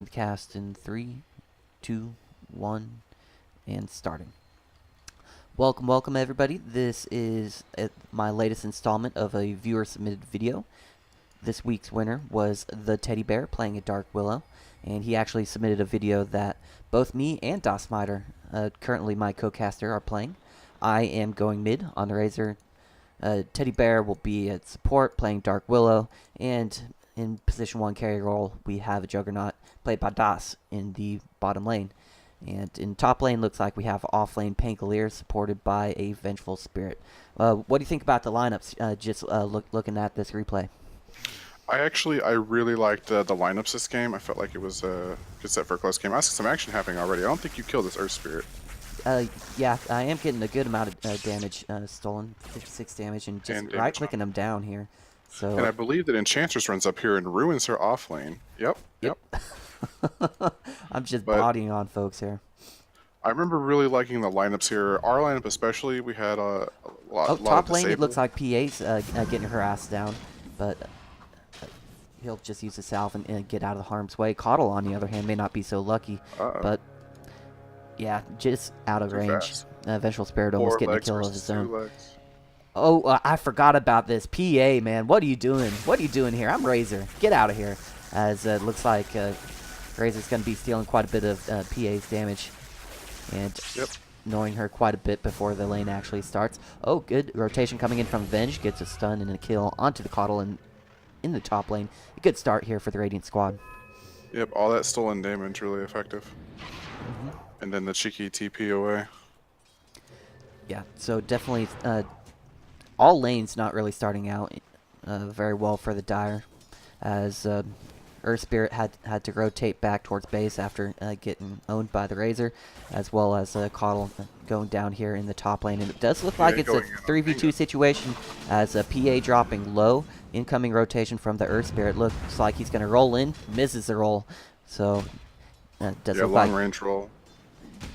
the cast in 3, 2, 1, and starting. Welcome everybody. This is my latest installment of a viewer submitted video. This week's winner was Thetddybear playing a darkwillow, and he actually submitted a video that both me and DasMiter, currently my co-caster, are playing. I am going mid on the Razor. Thetddybear will be at support playing darkwillow, and in position 1 carry role we have a Juggernaut played by Das in the bottom lane. And in top lane, looks like we have off lane Pangolier supported by a Vengeful Spirit. What do you think about the lineups? Looking at this replay. I really liked the lineups this game. I felt like it was a good set for a close game. I see some action happening already. I don't think you killed this Earth Spirit. Yeah, I am getting a good amount of damage stolen, 56 damage, and just right-clicking them down here. So. And I believe that Enchantress runs up here and ruins her off lane. Yep. I'm just bodying on folks here. I remember really liking the lineups here. Our lineup especially, we had a lot of top lane, disable. it looks like PA's getting her ass down, but he'll just use the salve and get out of harm's way. Coddle, on the other hand, may not be so lucky, but yeah, just out of range. Vengeful Spirit almost getting a kill of his own. Oh, I forgot about this. PA, man, what are you doing? What are you doing here? I'm Razor. Get out of here. As it looks like Razor's going to be stealing quite a bit of PA's damage and annoying her quite a bit before the lane actually starts. Oh, good rotation coming in from Venge. Gets a stun and a kill onto the Coddle and in the top lane. A good start here for the Radiant squad. Yep, all that stolen damage really effective. And then the cheeky TP away. Yeah, so definitely all lanes not really starting out very well for the Dire, as Earth Spirit had to rotate back towards base after getting owned by the Razor, as well as Coddle going down here in the top lane. And it does look like it's a 3v2 situation, as PA dropping low. Incoming rotation from the Earth Spirit. Looks like he's going to roll in, misses the roll. So does look long like range roll.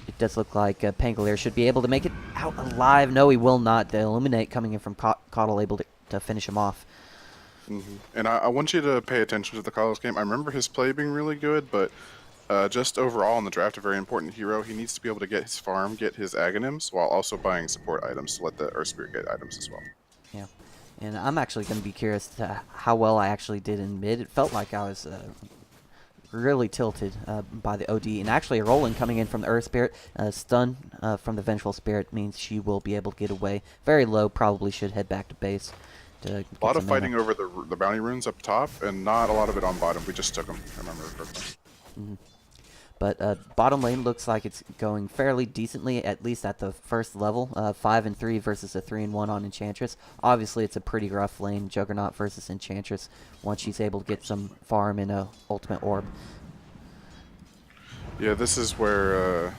It does look like Pangolier should be able to make it out alive. No, he will not. The Illuminate coming in from Coddle able to finish him off. And I want you to pay attention to the Coddle's game. I remember his play being really good, but just overall in the draft, a very important hero. He needs to be able to get his farm, get his Aghanims, while also buying support items to let the Earth Spirit get items as well. Yeah, and I'm actually going to be curious to how well I actually did in mid. It felt like I was really tilted by the OD, and actually a roll-in coming in from the Earth Spirit. Stun from the Vengeful Spirit means she will be able to get away. Very low, probably should head back to base. A lot of fighting over the bounty runes up top, and not a lot of it on bottom. We just took them, I remember correctly. But bottom lane looks like it's going fairly decently, at least at the first level. 5 and 3 versus a 3 and 1 on Enchantress. Obviously, it's a pretty rough lane. Juggernaut versus Enchantress once she's able to get some farm in a ultimate orb. Yeah, this is where.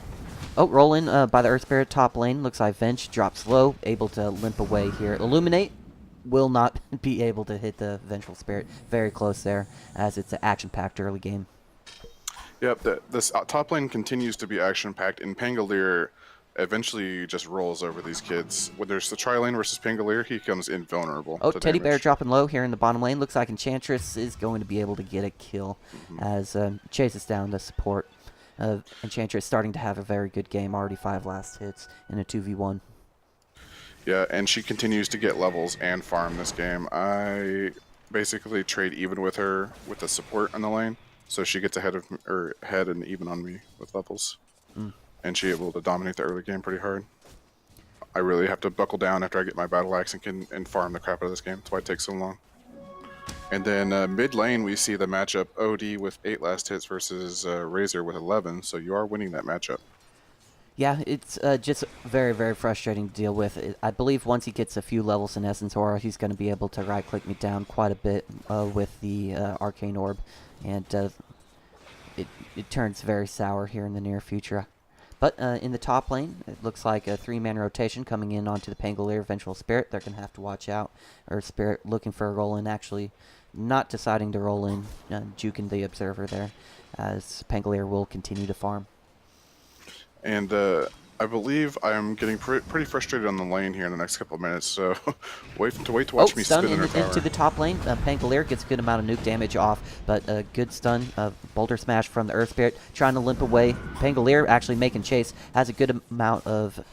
Oh, roll in by the Earth Spirit top lane. Looks like Venge drops low, able to limp away here. Illuminate will not be able to hit the Vengeful Spirit. Very close there, as it's an action-packed early game. Yep, this top lane continues to be action-packed, and Pangolier eventually just rolls over these kids. When there's the tri-lane versus Pangolier, he becomes invulnerable. Oh, Thetddybear dropping low here in the bottom lane. Looks like Enchantress is going to be able to get a kill as chases down the support. Enchantress starting to have a very good game, already 5 last hits in a 2v1. Yeah, and she continues to get levels and farm this game. I basically trade even with her with the support on the lane, so she gets ahead and even on me with levels. And she's able to dominate the early game pretty hard. I really have to buckle down after I get my battle axe and farm the crap out of this game. That's why it takes so long. And then mid lane, we see the matchup OD with 8 last hits versus Razor with 11, so you are winning that matchup. Yeah, it's just very, very frustrating to deal with. I believe once he gets a few levels in Essence Aura, he's going to be able to right-click me down quite a bit with the Arcane Orb, and it turns very sour here in the near future. But in the top lane, it looks like a 3-man rotation coming in onto the Pangolier Vengeful Spirit. They're going to have to watch out. Earth Spirit looking for a roll-in, actually not deciding to roll in, juking the Observer there, as Pangolier will continue to farm. And I believe I'm getting pretty frustrated on the lane here in the next couple of minutes, so wait to Oh, watch me stun spin in her into tower. the top lane. Pangolier gets a good amount of nuke damage off, but a good stun. Boulder Smash from the Earth Spirit, trying to limp away. Pangolier actually making chase, has a good amount of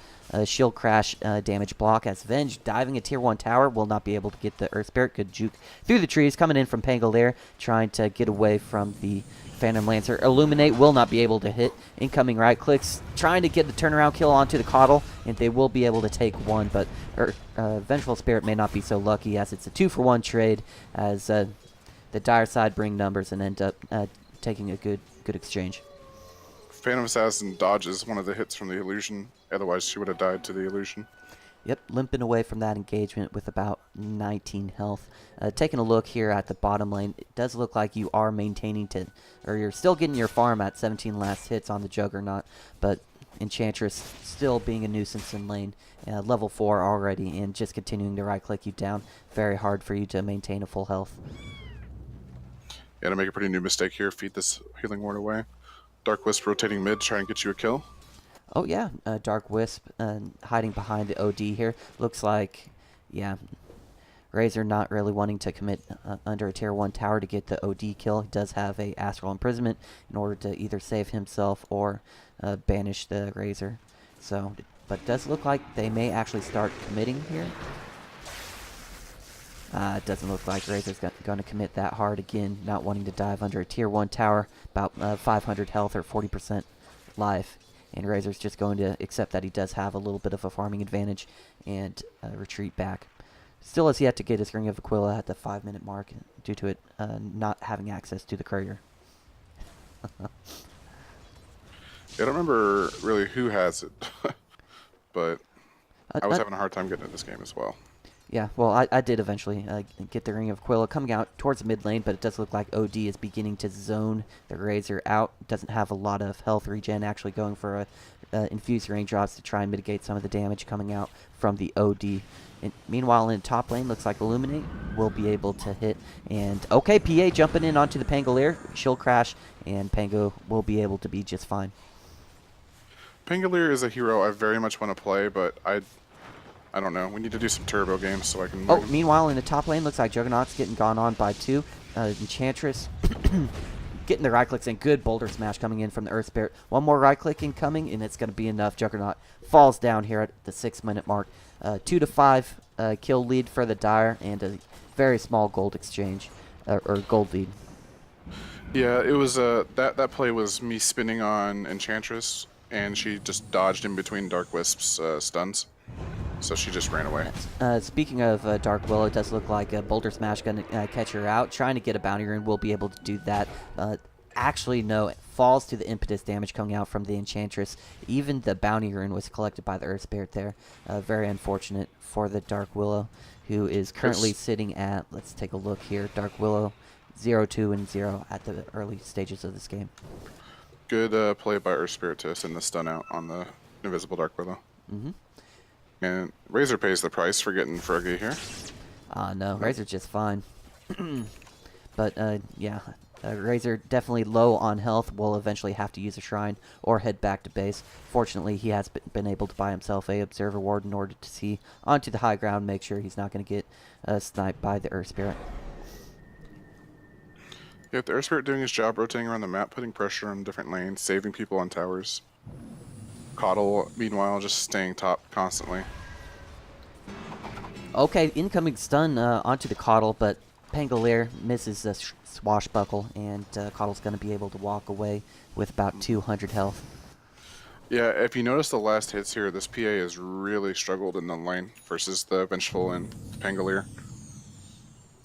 shield crash damage block, as Venge diving a tier 1 tower will not be able to get the Earth Spirit. Good juke through the trees, coming in from Pangolier, trying to get away from the Phantom Lancer. Illuminate will not be able to hit. Incoming right clicks, trying to get the turnaround kill onto the Coddle, and they will be able to take one, but Vengeful Spirit may not be so lucky, as it's a 2-for-1 trade, as the dire side bring numbers and end up taking a good exchange. Phantom Assassin dodges one of the hits from the illusion, otherwise she would have died to the illusion. Yep, limping away from that engagement with about 19 health. Taking a look here at the bottom lane, it does look like you are maintaining or you're still getting your farm at 17 last hits on the Juggernaut, but Enchantress still being a nuisance in lane. Level 4 already, and just continuing to right-click you down. Very hard for you to maintain a full health. Yeah, to make a pretty new mistake here, feed this healing ward away. Dark Wisp rotating mid, try and get you a kill. Oh yeah, Dark Wisp hiding behind the OD here. Looks like, yeah, Razor not really wanting to commit under a tier 1 tower to get the OD kill. He does have a Astral Imprisonment in order to either save himself or banish the Razor. So, but it does look like they may actually start committing here. It doesn't look like Razor's going to commit that hard again, not wanting to dive under a tier 1 tower, about 500 health or 40% life. And Razor's just going to accept that he does have a little bit of a farming advantage and retreat back. Still has yet to get his Ring of Aquila at the 5-minute mark due to it not having access to the courier. Yeah, I don't remember really who has it, but I was having a hard time getting into this game as well. Yeah, well, I did eventually get the Ring of Aquila coming out towards the mid lane, but it does look like OD is beginning to zone the Razor out. Doesn't have a lot of health regen, actually going for infused raindrops to try and mitigate some of the damage coming out from the OD. And meanwhile, in top lane, looks like Illuminate will be able to hit. And, okay, PA jumping in onto the Pangolier. Shield crash, and Pango will be able to be just fine. Pangolier is a hero I very much want to play, but I don't know. We need to do some turbo games so I can. Oh, meanwhile, in the top lane, looks like Juggernaut's getting gone on by 2. Enchantress getting the right clicks and good Boulder Smash coming in from the Earth Spirit. One more right click incoming, and it's going to be enough. Juggernaut falls down here at the 6-minute mark. 2 to 5 kill lead for the Dire, and a very small gold exchange, or gold lead. Yeah, it was that play was me spinning on Enchantress, and she just dodged in between Dark Wisp's stuns. So she just ran away. Speaking of Dark Willow, it does look like Boulder Smash going to catch her out. Trying to get a bounty rune, will be able to do that. Actually, no, it falls to the impetus damage coming out from the Enchantress. Even the bounty rune was collected by the Earth Spirit there. Very unfortunate for the Dark Willow, who is currently sitting at, let's take a look here, Dark Willow 0-2-0 at the early stages of this game. Good play by Earth Spirit to send the stun out on the Invisible Dark Willow. Mm-hmm. And Razor pays the price for getting Froggy here. No, Razor's just fine. But, yeah, Razor definitely low on health, will eventually have to use a shrine or head back to base. Fortunately, he has been able to buy himself a Observer Ward in order to see onto the high ground, make sure he's not going to get sniped by the Earth Spirit. Yeah, the Earth Spirit doing his job, rotating around the map, putting pressure on different lanes, saving people on towers. Coddle, meanwhile, just staying top constantly. Okay, incoming stun onto the Coddle, but Pangolier misses a swashbuckle, and Coddle's going to be able to walk away with about 200 health. Yeah, if you notice the last hits here, this PA has really struggled in the lane versus the Vengeful and Pangolier.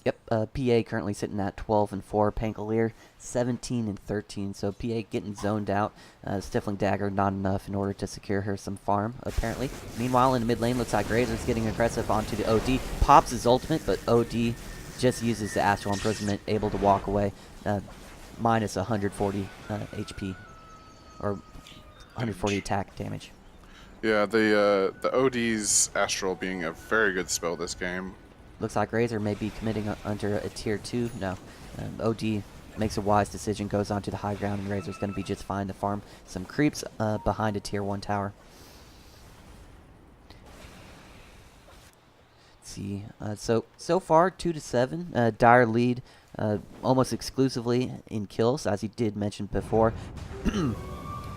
Yep, PA currently sitting at 12-4, Pangolier 17-13, so PA getting zoned out. Stifling Dagger not enough in order to secure her some farm, apparently. Meanwhile, in the mid lane, looks like Razor's getting aggressive onto the OD. Pops his ultimate, but OD just uses the Astral Imprisonment, able to walk away. Minus 140 HP, or 140 attack damage. Yeah, the OD's Astral being a very good spell this game. Looks like Razor may be committing under a tier 2. No. OD makes a wise decision, goes onto the high ground, and Razor's going to be just fine to farm some creeps behind a tier 1 tower. Let's see. So far 2-7. Dire lead almost exclusively in kills, as he did mention before.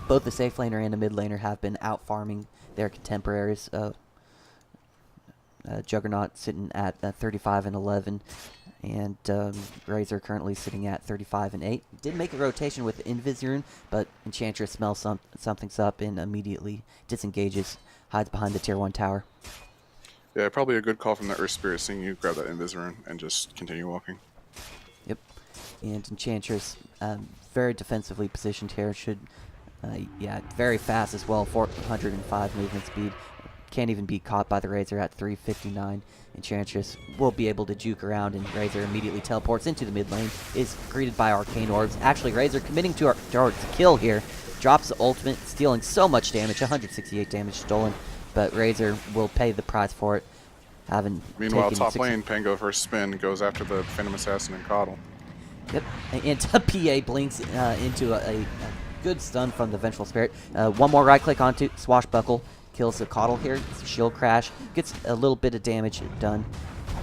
Both the safe laner and the mid laner have been out farming their contemporaries. Juggernaut sitting at 35 and 11, and Razor currently sitting at 35 and 8. Did make a rotation with Invis, but Enchantress smells something's up and immediately disengages, hides behind the tier 1 tower. Yeah, probably a good call from the Earth Spirit seeing you grab that Invis and just continue walking. Yep, and Enchantress very defensively positioned here. Should, yeah, very fast as well, 405 movement speed. Can't even be caught by the Razor at 359. Enchantress will be able to juke around, and Razor immediately teleports into the mid lane. Is greeted by Arcane Orbs. Actually, Razor committing to our kill here. Drops the ultimate, stealing so much damage, 168 damage stolen. But Razor will pay the price for it. Meanwhile, top lane, Pango first spin goes after the Phantom Assassin and Coddle. Yep, and PA blinks into a good stun from the Vengeful Spirit. One more right click onto Swashbuckle. Kills the Coddle here. Shield crash. Gets a little bit of damage done.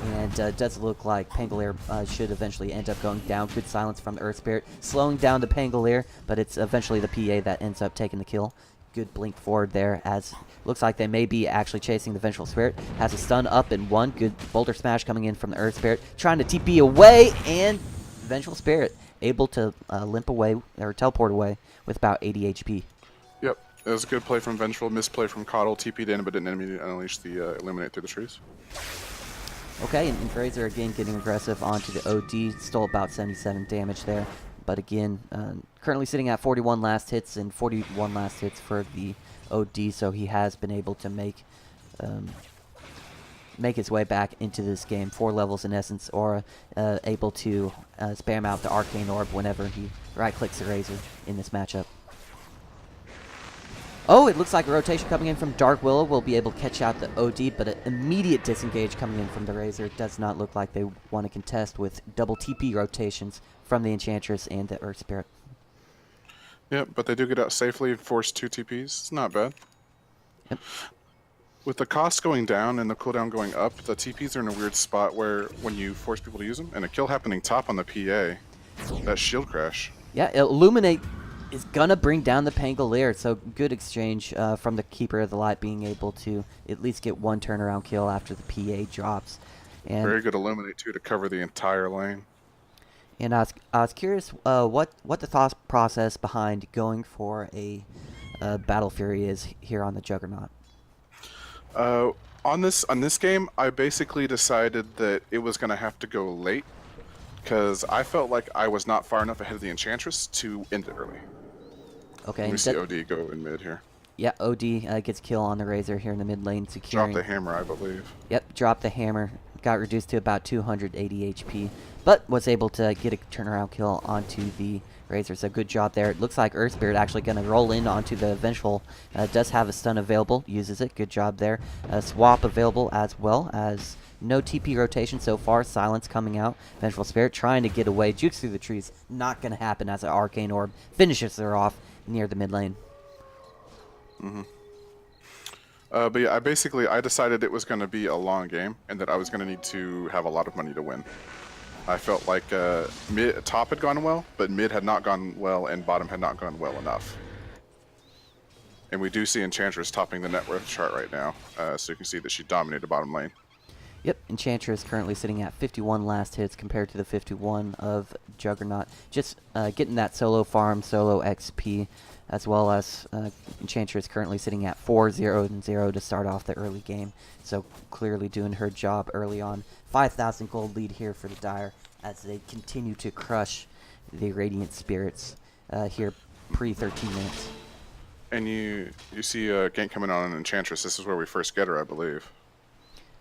And does look like Pangolier should eventually end up going down. Good silence from the Earth Spirit. Slowing down the Pangolier, but it's eventually the PA that ends up taking the kill. Good blink forward there, as looks like they may be actually chasing the Vengeful Spirit. Has a stun up in one. Good Boulder Smash coming in from the Earth Spirit. Trying to TP away, and Vengeful Spirit able to limp away, or teleport away, with about 80 HP. Yep. It was a good play from Vengeful, misplay from Coddle, TP'd in, but didn't immediately unleash the Illuminate through the trees. Okay, and Fraser again getting aggressive onto the OD, stole about 77 damage there. But again, currently sitting at 41 last hits and 41 last hits for the OD, so he has been able to make his way back into this game. 4 levels in essence, or able to spam out the Arcane Orb whenever he right-clicks the Razor in this matchup. Oh, it looks like a rotation coming in from darkwillow will be able to catch out the OD, but an immediate disengage coming in from the Razor. It does not look like they want to contest with double TP rotations from the Enchantress and the Earth Spirit. Yep, but they do get out safely and force 2 TPs. It's not bad. Yep. With the cost going down and the cooldown going up, the TPs are in a weird spot where when you force people to use them, and a kill happening top on the PA, that shield crash. Yeah, Illuminate is going to bring down the Pangolier, so good exchange from the Keeper of the Light being able to at least get one turnaround kill after the PA drops. And very good Illuminate, too, to cover the entire lane. And I was curious what the thought process behind going for a Battle Fury is here on the Juggernaut. On this game, I basically decided that it was going to have to go late because I felt like I was not far enough ahead of the Enchantress to end it early. Okay. We see OD go in mid here. Yeah, OD gets kill on the Razor here in the mid lane, securing. Drop the hammer, I believe. Yep, dropped the hammer. Got reduced to about 280 HP, but was able to get a turnaround kill onto the Razor. So good job there. It looks like Earth Spirit actually going to roll in onto the Vengeful. Does have a stun available, uses it. Good job there. Swap available as well, as no TP rotation so far. Silence coming out. Vengeful Spirit trying to get away. Jukes through the trees. Not going to happen as an Arcane Orb finishes her off near the mid lane. Mm-hmm. But yeah, I decided it was going to be a long game and that I was going to need to have a lot of money to win. I felt like top had gone well, but mid had not gone well and bottom had not gone well enough. And we do see Enchantress topping the net worth chart right now, so you can see that she dominated bottom lane. Yep, Enchantress currently sitting at 51 last hits compared to the 51 of Juggernaut. Just getting that solo farm, solo XP, as well as Enchantress currently sitting at 4-0-0 to start off the early game. So clearly doing her job early on. 5,000 gold lead here for the Dire as they continue to crush the Radiant Spirits here pre-13 minutes. And you see a gank coming on an Enchantress. This is where we first get her, I believe.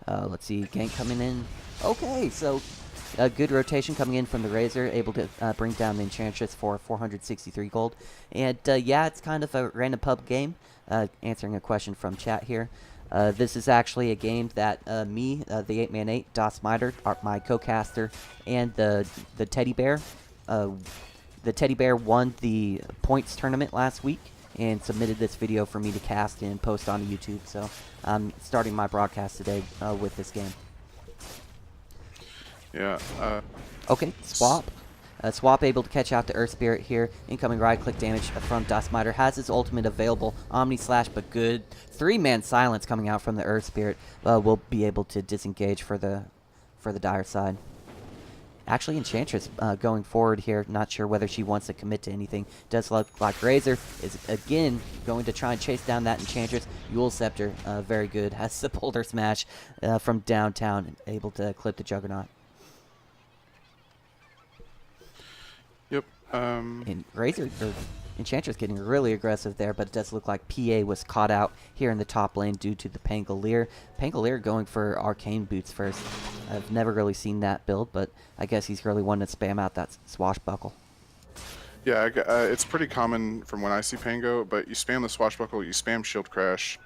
Let's see, gank coming in. Okay, so a good rotation coming in from the Razor, able to bring down the Enchantress for 463 gold. And yeah, it's kind of a random pub game, answering a question from chat here. This is actually a game that me, the 8man8, Das Miter, my co-caster, and the Thetddybear. The Thetddybear won the points tournament last week and submitted this video for me to cast and post on YouTube. So I'm starting my broadcast today with this game. Yeah. Okay, swap. Swap able to catch out the Earth Spirit here. Incoming right-click damage from Dustmiter. Has his ultimate available. Omni Slash, but good. 3-man silence coming out from the Earth Spirit. Will be able to disengage for the dire side. Actually, Enchantress going forward here. Not sure whether she wants to commit to anything. Does look like Razor is, again, going to try and chase down that Enchantress. Yule Scepter, very good. Has the Boulder Smash from downtown. Able to clip the Juggernaut. Yep. And Razor, or Enchantress getting really aggressive there, but it does look like PA was caught out here in the top lane due to the Pangolier. Pangolier going for Arcane Boots first. I've never really seen that build, but I guess he's really wanting to spam out that Swashbuckle. Yeah, it's pretty common from when I see Pango, but you spam the Swashbuckle, you spam Shield Crash.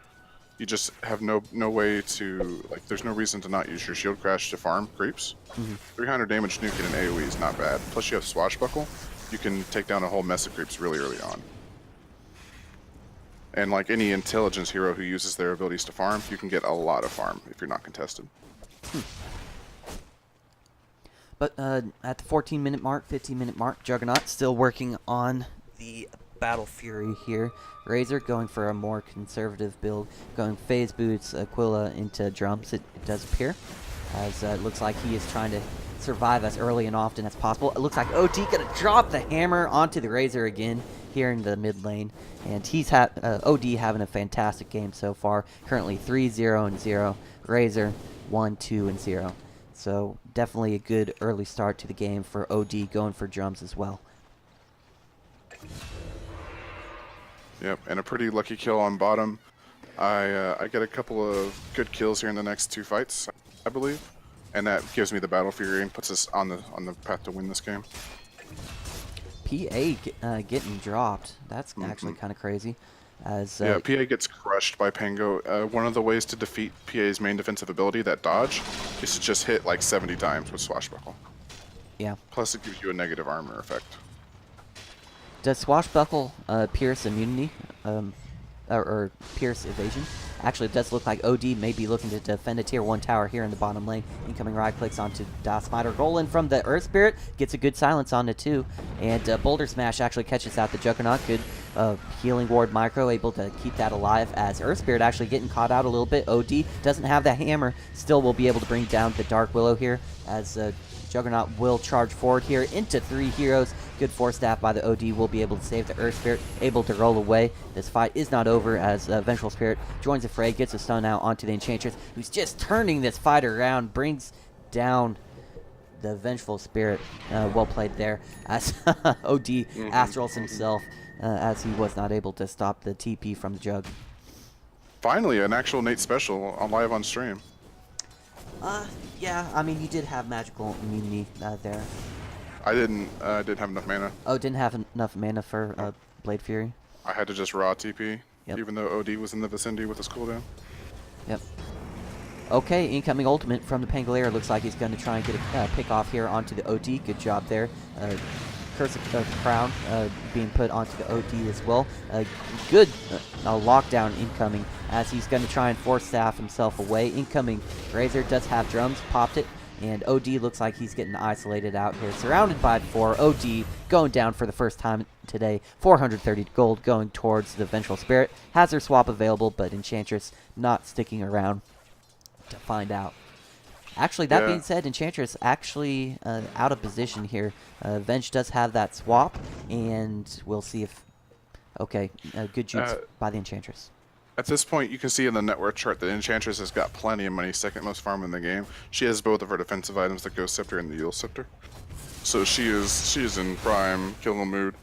You just have no way to, like, there's no reason to not use your Shield Crash to farm creeps. 300 damage nuke in an AoE is not bad. Plus you have Swashbuckle. You can take down a whole mess of creeps really early on. And like any intelligence hero who uses their abilities to farm, you can get a lot of farm if you're not contested. But at the 14-minute mark, 15-minute mark, Juggernaut still working on the Battle Fury here. Razor going for a more conservative build, going Phase Boots, Aquila into Drums, it does appear. As it looks like he is trying to survive as early and often as possible. It looks like OD gonna drop the hammer onto the Razor again here in the mid lane. And he's OD having a fantastic game so far. Currently 3-0-0. Razor 1-2-0. So definitely a good early start to the game for OD, going for Drums as well. Yep, and a pretty lucky kill on bottom. I get a couple of good kills here in the next 2 fights, I believe, and that gives me the Battle Fury and puts us on the path to win this game. PA getting dropped. That's actually kind of crazy. As yeah, PA gets crushed by Pango. One of the ways to defeat PA's main defensive ability, that dodge, is to just hit like 70 times with Swashbuckle. Yeah. Plus it gives you a negative armor effect. Does Swashbuckle pierce immunity, or pierce evasion? Actually, it does look like OD may be looking to defend a tier 1 tower here in the bottom lane. Incoming right clicks onto Dustmiter. Rolling from the Earth Spirit, gets a good silence on it too. And Boulder Smash actually catches out the Juggernaut. Good healing ward micro, able to keep that alive as Earth Spirit actually getting caught out a little bit. OD doesn't have the hammer, still will be able to bring down the Darkwillow here as Juggernaut will charge forward here into 3 heroes. Good force staff by the OD will be able to save the Earth Spirit, able to roll away. This fight is not over as Vengeful Spirit joins the fray, gets a stun out onto the Enchantress, who's just turning this fight around, brings down the Vengeful Spirit. Well played there as OD astrals himself as he was not able to stop the TP from the Jug. Finally, an actual Nate special live on stream. Yeah, I mean, you did have magical immunity there. I didn't have enough mana. Oh, didn't have enough mana for Blade Fury? I had to just raw TP, Yep. even though OD was in the vicinity with his cooldown. Yep. Okay, incoming ultimate from the Pangolier. Looks like he's going to try and get a pick off here onto the OD. Good job there. Curse of the Crown being put onto the OD as well. Good lockdown incoming as he's going to try and force staff himself away. Incoming Razor does have Drums, popped it, and OD looks like he's getting isolated out here. Surrounded by 4, OD going down for the first time today. 430 gold going towards the Vengeful Spirit. Has her swap available, but Enchantress not sticking around to find out. Actually, that being said, Enchantress actually out of position here. Venge does have that swap, and we'll see if... Okay, good shoots by the Enchantress. At this point, you can see in the net worth chart that Enchantress has got plenty of money, second most farm in the game. She has both of her defensive items, the Ghost Scepter and the Yule Scepter. So she is in prime kill mood.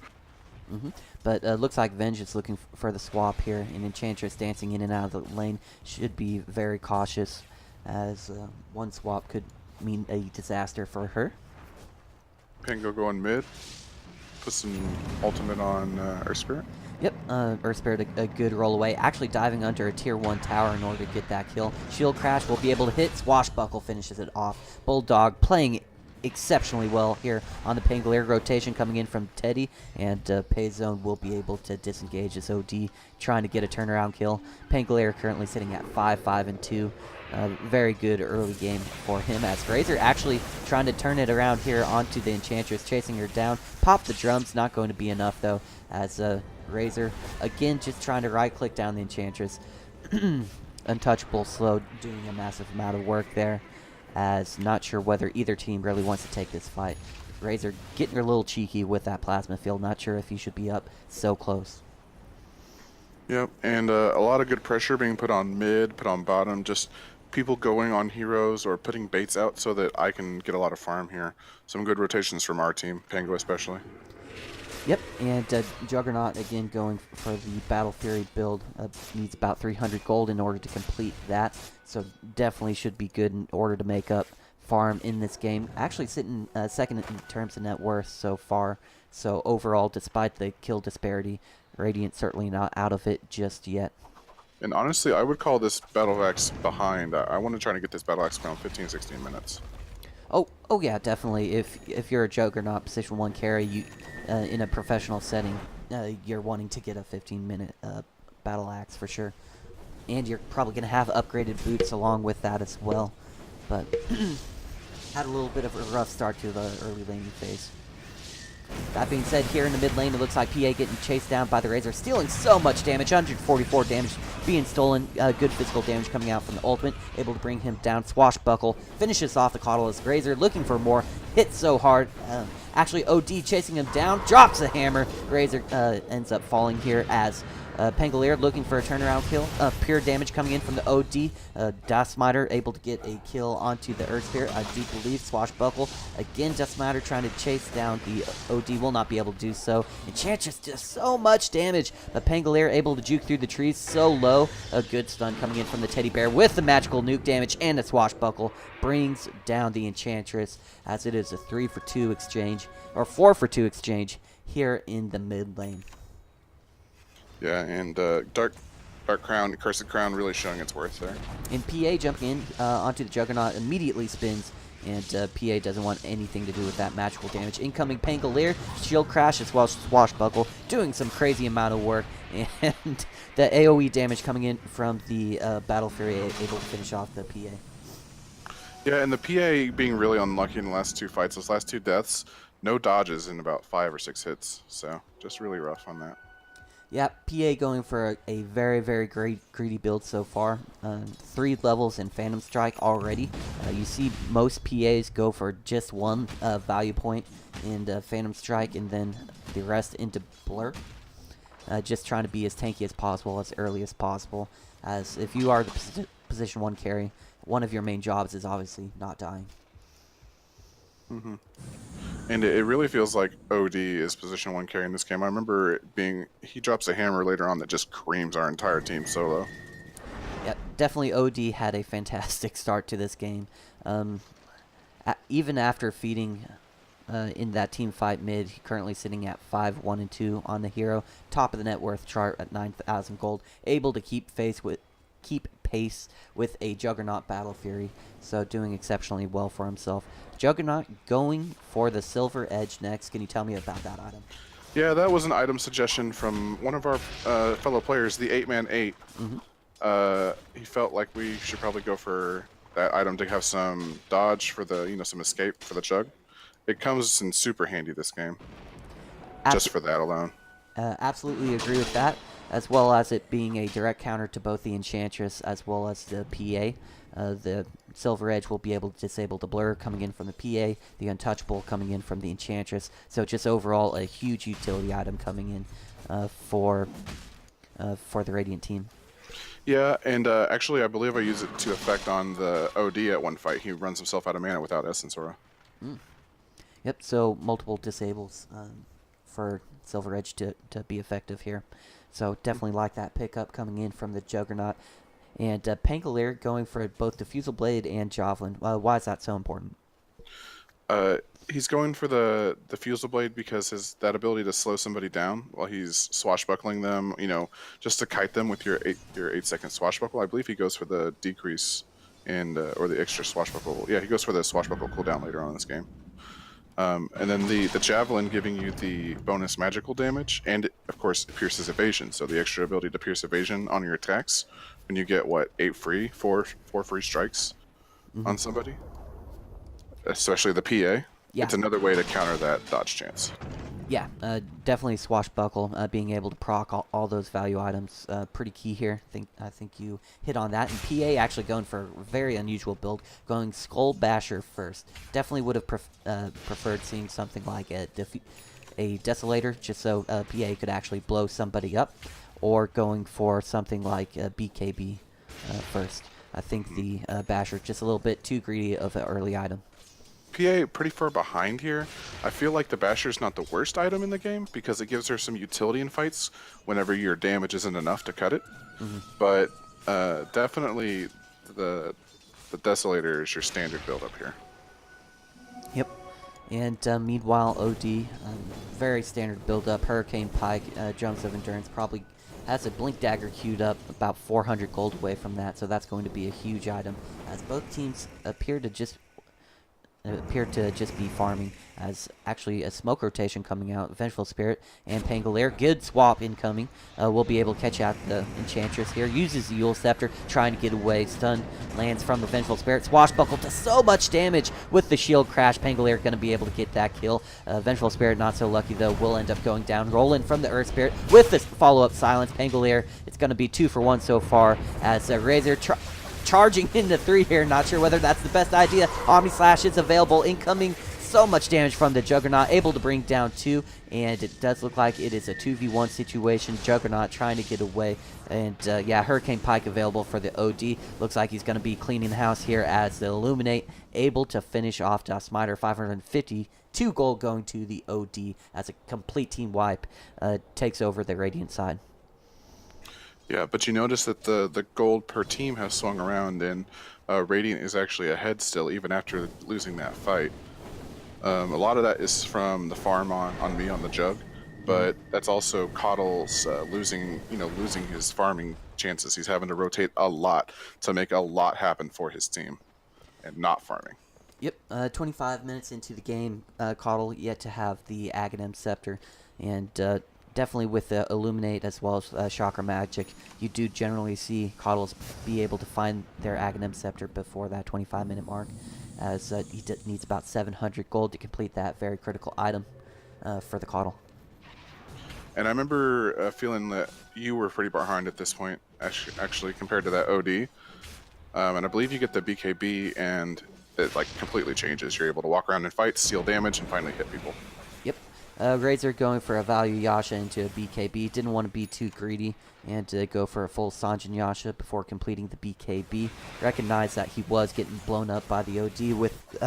But looks like Venge is looking for the swap here, and Enchantress dancing in and out of the lane should be very cautious, as one swap could mean a disaster for her. Pango going mid. Put some ultimate on Earth Spirit. Yep, Earth Spirit a good roll away. Actually diving under a tier 1 tower in order to get that kill. Shield Crash will be able to hit. Swashbuckle finishes it off. Bulldog playing exceptionally well here on the Pangolier rotation coming in from Teddy, and Payzone will be able to disengage as OD trying to get a turnaround kill. Pangolier currently sitting at 5-5-2. Very good early game for him as Razor actually trying to turn it around here onto the Enchantress, chasing her down. Pop the drums, not going to be enough though, as Razor again just trying to right click down the Enchantress. Untouchable slow, doing a massive amount of work there, as not sure whether either team really wants to take this fight. Razor getting a little cheeky with that plasma field, not sure if he should be up so close. Yep, and a lot of good pressure being put on mid, put on bottom, just people going on heroes or putting baits out so that I can get a lot of farm here. Some good rotations from our team, Pango especially. Yep, and Juggernaut again going for the Battle Fury build. Needs about 300 gold in order to complete that, so definitely should be good in order to make up farm in this game. Actually sitting second in terms of net worth so far, so overall, despite the kill disparity, Radiant certainly not out of it just yet. And honestly, I would call this Battle Axe behind. I want to try to get this Battle Axe around 15-16 minutes. Oh yeah, definitely. If you're a Juggernaut position 1 carry, you in a professional setting, you're wanting to get a 15-minute battle axe for sure, and you're probably gonna have upgraded boots along with that as well. But had a little bit of a rough start to the early laning phase. That being said, here in the mid lane, it looks like PA getting chased down by the Razor, stealing so much damage, 144 damage being stolen. Good physical damage coming out from the ultimate, able to bring him down. Swashbuckle finishes off the Cautelous. Razor looking for more, hits so hard. Actually, OD chasing him down, drops a hammer. Razor ends up falling here as Pangolier looking for a turnaround kill. Pure damage coming in from the OD. Dustmiter able to get a kill onto the Earth Spirit. I do believe Swashbuckle. Again, Dustmiter trying to chase down the OD. Will not be able to do so. Enchantress does so much damage. But Pangolier able to juke through the trees so low. A good stun coming in from the Teddybear with the magical nuke damage and the Swashbuckle. Brings down the Enchantress as it is a 3-for-2 exchange. Or 4-for-2 exchange here in the mid lane. Yeah, and Dark Crown, Cursed Crown really showing its worth there. And PA jumping in onto the Juggernaut immediately spins, and PA doesn't want anything to do with that magical damage. Incoming Pangolier, shield crash as well as Swashbuckle, doing some crazy amount of work, and the AoE damage coming in from the Battle Fury able to finish off the PA. Yeah, and the PA being really unlucky in the last 2 fights, those last 2 deaths, no dodges in about 5 or 6 hits, so just really rough on that. Yeah, PA going for a very, very greedy build so far. 3 levels in Phantom Strike already. You see most PAs go for just 1 value point in Phantom Strike and then the rest into Blur. Just trying to be as tanky as possible, as early as possible. As if you are the position 1 carry, one of your main jobs is obviously not dying. Mm-hmm. And it really feels like OD is position 1 carry in this game. I remember it being, he drops a hammer later on that just creams our entire team solo. Yeah, definitely OD had a fantastic start to this game. Even after feeding in that team fight mid, currently sitting at 5-1-2 on the hero, top of the net worth chart at 9,000 gold, able to keep pace with a Juggernaut Battle Fury, so doing exceptionally well for himself. Juggernaut going for the Silver Edge next. Can you tell me about that item? Yeah, that was an item suggestion from one of our fellow players, the 8-man 8. He felt like we should probably go for that item to have some dodge for the, some escape for the Jug. It comes in super handy this game, just for that alone. Absolutely agree with that, as well as it being a direct counter to both the Enchantress as well as the PA. The Silver Edge will be able to disable the Blur coming in from the PA, the Untouchable coming in from the Enchantress. So just overall a huge utility item coming in for the Radiant team. Yeah, and actually I believe I use it to effect on the OD at one fight. He runs himself out of mana without Essence Aura. Yep, so multiple disables for Silver Edge to be effective here. So definitely like that pickup coming in from the Juggernaut. And Pangolier going for both Diffusal Blade and Javelin. Why is that so important? He's going for the Diffusal Blade because that ability to slow somebody down while he's swashbuckling them, just to kite them with your 8-second swashbuckle. I believe he goes for the decrease and or the extra swashbuckle. Yeah, he goes for the swashbuckle cooldown later on in this game. And then the javelin giving you the bonus magical damage, and of course it pierces evasion. So the extra ability to pierce evasion on your attacks when you get what 4 free strikes Hmm. on somebody, especially the PA. Yeah. It's another way to counter that dodge chance. Yeah, definitely swashbuckle. Being able to proc all those value items, pretty key here. I think you hit on that. And PA actually going for a very unusual build, going Skull Basher first. Definitely would have preferred seeing something like a Desolator, just so PA could actually blow somebody up, or going for something like a BKB first. I think the Basher just a little bit too greedy of an early item. PA pretty far behind here. I feel like the Basher is not the worst item in the game because it gives her some utility in fights whenever your damage isn't enough to cut it. Hmm. But definitely the Desolator is your standard build up here. Yep. And meanwhile, OD, very standard build-up. Hurricane Pike, Jumps of Endurance, probably has a Blink Dagger queued up about 400 gold away from that, so that's going to be a huge item, as both teams appear to just be farming, as actually a smoke rotation coming out. Vengeful Spirit and Pangolier, good swap incoming. We'll be able to catch out the Enchantress here. Uses the Yule Scepter, trying to get away. Stun lands from the Vengeful Spirit. Swashbuckle does so much damage with the shield crash. Pangolier going to be able to get that kill. Vengeful Spirit not so lucky though, will end up going down. Rolling from the Earth Spirit with this follow-up silence. Pangolier, it's going to be 2 for 1 so far, as Razor charging into 3 here. Not sure whether that's the best idea. Omni Slash is available, incoming. So much damage from the Juggernaut, able to bring down 2, and it does look like it is a 2v1 situation. Juggernaut trying to get away, and yeah, Hurricane Pike available for the OD. Looks like he's going to be cleaning the house here, as the Illuminate able to finish off Smiter. 552 gold going to the OD as a complete team wipe takes over the Radiant side. Yeah, but you notice that the gold per team has swung around, and Radiant is actually ahead still, even after losing that fight. A lot of that is from the farm on me on the jug, but that's also Coddle's losing his farming chances. He's having to rotate a lot to make a lot happen for his team, and not farming. Yep, 25 minutes into the game, Coddle yet to have the Aghanim Scepter, and definitely with the Illuminate as well as Chakra Magic, you do generally see Coddles be able to find their Aghanim Scepter before that 25-minute mark, as he needs about 700 gold to complete that very critical item for the Coddle. And I remember feeling that you were pretty behind at this point, actually compared to that OD. And I believe you get the BKB, and it like completely changes. You're able to walk around and fight, steal damage, and finally hit people. Yep. Razor going for a value Yasha into a BKB. Didn't want to be too greedy and go for a full Sanjin Yasha before completing the BKB. Recognized that he was getting blown up by the OD with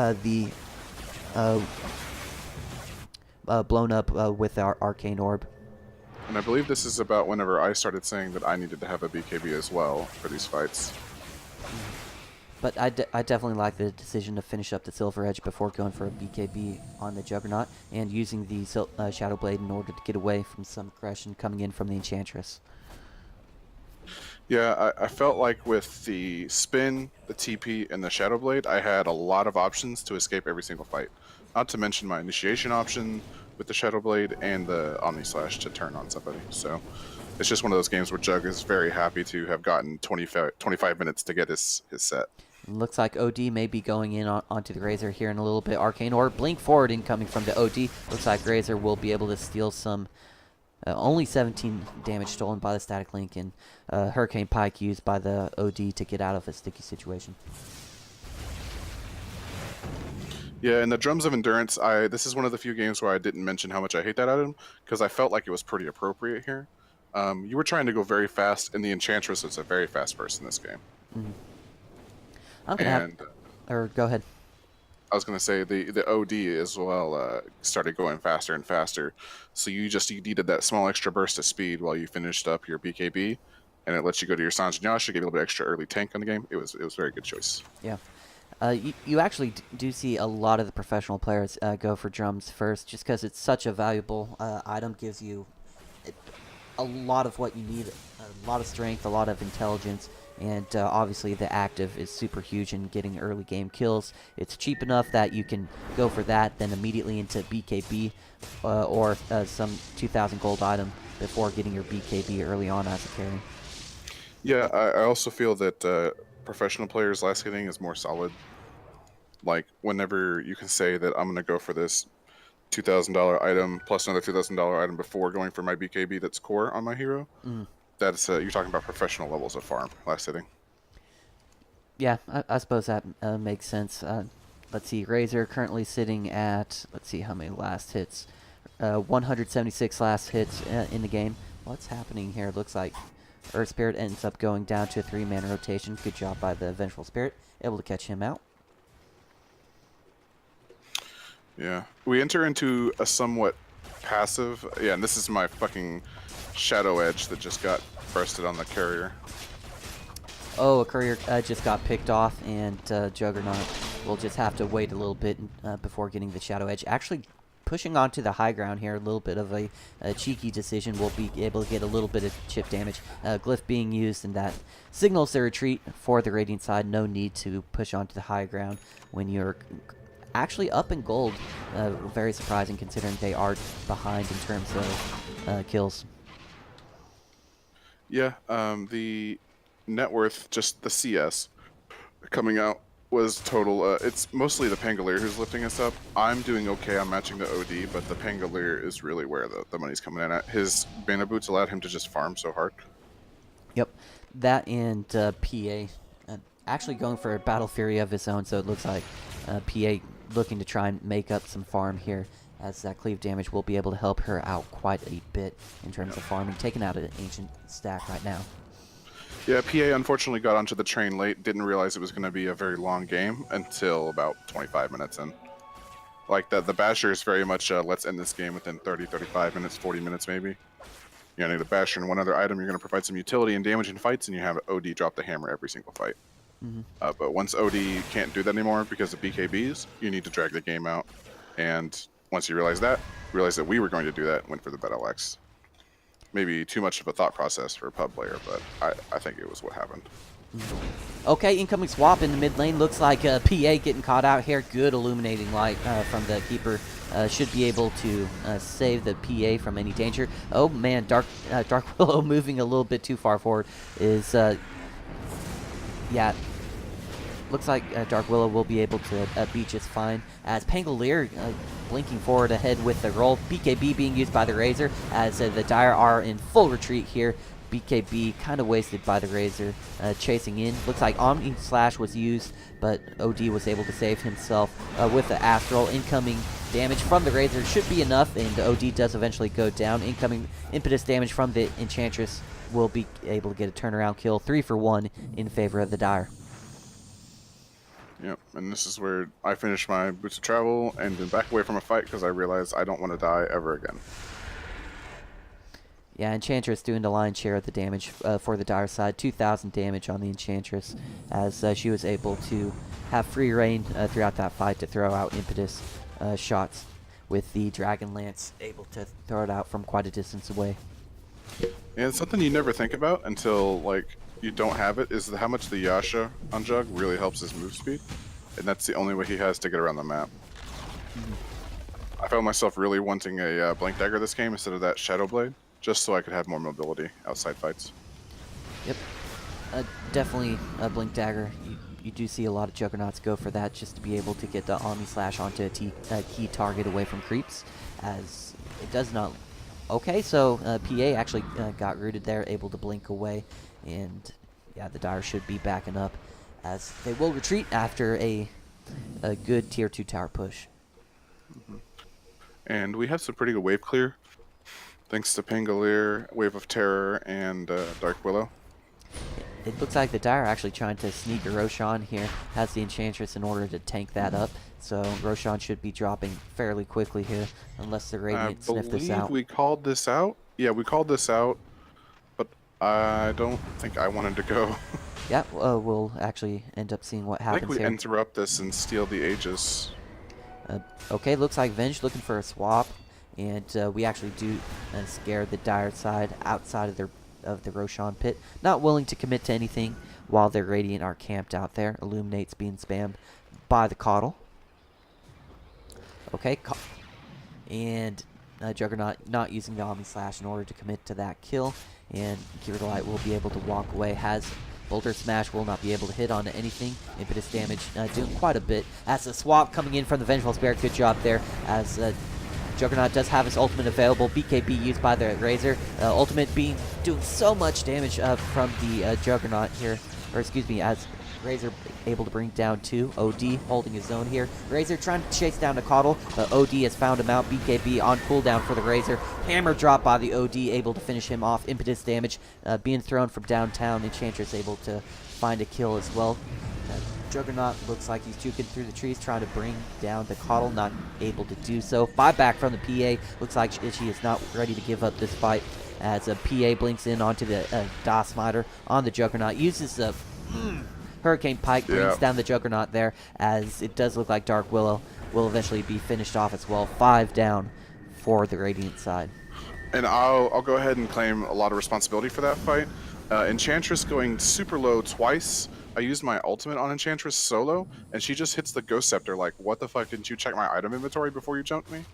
blown up with our Arcane Orb. And I believe this is about whenever I started saying that I needed to have a BKB as well for these fights. But I definitely like the decision to finish up the Silver Edge before going for a BKB on the Juggernaut, and using the Shadow Blade in order to get away from some aggression coming in from the Enchantress. Yeah, I felt like with the spin, the TP, and the Shadow Blade, I had a lot of options to escape every single fight. Not to mention my initiation option with the Shadow Blade and the Omni Slash to turn on somebody. So it's just one of those games where Jug is very happy to have gotten 25 minutes to get his set. Looks like OD may be going in onto the Razor here in a little bit. Arcane Orb, blink forward incoming from the OD. Looks like Razor will be able to steal some. Only 17 damage stolen by the Static Link, and Hurricane Pike used by the OD to get out of a sticky situation. Yeah, and the Drums of Endurance, this is one of the few games where I didn't mention how much I hate that item, because I felt like it was pretty appropriate here. You were trying to go very fast, and the Enchantress is a very fast person in this game. Mm-hmm. I'm gonna or go ahead. I was gonna say the OD as well started going faster and faster, so you needed that small extra burst of speed while you finished up your BKB, and it lets you go to your Sanjin Yasha, get a little bit extra early tank on the game. It was a very good choice. Yeah. You actually do see a lot of the professional players go for drums first, just because it's such a valuable item. Gives you a lot of what you need, a lot of strength, a lot of intelligence, And obviously the active is super huge in getting early game kills. It's cheap enough that you can go for that, then immediately into BKB or some 2,000 gold item before getting your BKB early on as a carry. Yeah, I also feel that professional players' last hitting is more solid. Like, whenever you can say that I'm going to go for this $2,000 item plus another $2,000 item before going for my BKB that's core on my hero, that's you're talking about professional levels of farm last hitting. Yeah, I suppose that makes sense. Let's see, Razor currently sitting at, let's see how many last hits. 176 last hits in the game. What's happening here? Looks like Earth Spirit ends up going down to a 3-man rotation. Good job by the Vengeful Spirit, able to catch him out. Yeah. We enter into a somewhat passive... Yeah, and this is my fucking Shadow Edge that just got bursted on the carrier. Oh, a courier just got picked off, and Juggernaut will just have to wait a little bit before getting the Shadow Edge. Actually, pushing onto the high ground here, a little bit of a cheeky decision. We'll be able to get a little bit of chip damage. Glyph being used, and that signals the retreat for the Radiant side. No need to push onto the high ground when you're actually up in gold. Very surprising considering they are behind in terms of kills. Yeah, the net worth, just the CS coming out, was total. It's mostly the Pangolier who's lifting us up. I'm doing okay on matching the OD, but the Pangolier is really where the money's coming in at. His Banner Boots allowed him to just farm so hard. Yep, that and PA actually going for a Battle Fury of his own, so it looks like PA looking to try and make up some farm here, as that cleave damage will be able to help her out quite a bit in terms of farming, taking out an Ancient stack right now. Yeah, PA unfortunately got onto the train late, didn't realize it was going to be a very long game until about 25 minutes in. Like, the Basher is very much, let's end this game within 30, 35 minutes, 40 minutes maybe. You're going to need a Basher and one other item, you're going to provide some utility and damage in fights, and you have OD drop the hammer every single fight. But once OD can't do that anymore because of BKBs, you need to drag the game out. And once you realize that we were going to do that, went for the Battle Axe. Maybe too much of a thought process for a pub player, but I think it was what happened. Okay, incoming swap in the mid lane. Looks like PA getting caught out here. Good illuminating light from the keeper. Should be able to save the PA from any danger. Oh man, Darkwillow moving a little bit too far forward is, yeah. Looks like Darkwillow will be able to beat just fine, as Pangolier blinking forward ahead with the roll. BKB being used by the Razor, as the Dire are in full retreat here. BKB kind of wasted by the Razor, chasing in. Looks like Omni Slash was used, but OD was able to save himself with the Astral. Incoming damage from the Razor should be enough, and OD does eventually go down. Incoming impetus damage from the Enchantress will be able to get a turnaround kill. 3 for 1 in favor of the Dire. Yep, and this is where I finish my Boots of Travel and then back away from a fight because I realize I don't want to die ever again. Yeah, Enchantress doing the lion's share of the damage for the Dire side. 2,000 damage on the Enchantress, as she was able to have free reign throughout that fight to throw out impetus shots, with the Dragon Lance able to throw it out from quite a distance away. And it's something you never think about until, like, you don't have it, is how much the Yasha on Jug really helps his move speed. And that's the only way he has to get around the map. I found myself really wanting a Blink Dagger this game instead of that Shadow Blade, just so I could have more mobility outside fights. Yep. Definitely a Blink Dagger. You do see a lot of Juggernauts go for that just to be able to get the Omni Slash onto a key target away from creeps, as it does not... Okay, so PA actually got rooted there, able to blink away, and yeah, the Dire should be backing up, as they will retreat after a good tier 2 tower push. And we have some pretty good wave clear, thanks to Pangolier, Wave of Terror, and Darkwillow. It looks like the Dire are actually trying to sneak a Roshan here, has the Enchantress in order to tank that up, so Roshan should be dropping fairly quickly here, unless the Radiant sniff this out. We called this out. Yeah, we called this out, but I don't think I wanted to go. Yeah, we'll actually end up seeing what happens I think we here. interrupt this and steal the Aegis. Okay, looks like Venge looking for a swap, and we actually do scare the Dire side outside of their of the Roshan pit, not willing to commit to anything while their Radiant are camped out there. Illuminate's being spammed by the Coddle. Okay, and Juggernaut not using the Omni Slash in order to commit to that kill, and Light will be able to walk away. Has Boulder Smash will not be able to hit onto anything. Impetus damage doing quite a bit. As a swap coming in from the Vengeful Spirit, good job there. As Juggernaut does have his ultimate available. BKB used by the Razor. Ultimate being doing so much damage from the Juggernaut here, or excuse me, as Razor able to bring down 2. OD holding his own here. Razor trying to chase down the Coddle, but OD has found him out. BKB on cooldown for the Razor. Hammer drop by the OD, able to finish him off. Impetus damage being thrown from downtown. Enchantress able to find a kill as well. Juggernaut looks like he's juking through the trees, trying to bring down the Coddle, not able to do so. Buyback from the PA. Looks like she is not ready to give up this fight, as a PA blinks in onto the DOS Smiter on the Juggernaut. Uses the Hurricane Pike, brings down the Juggernaut there, as it does look like Dark Willow will eventually be finished off as well. 5 down for the Radiant side. And I'll go ahead and claim a lot of responsibility for that fight. Enchantress going super low twice. I used my ultimate on Enchantress solo, and she just hits the Ghost Scepter like, what the fuck, didn't you check my item inventory before you jumped me?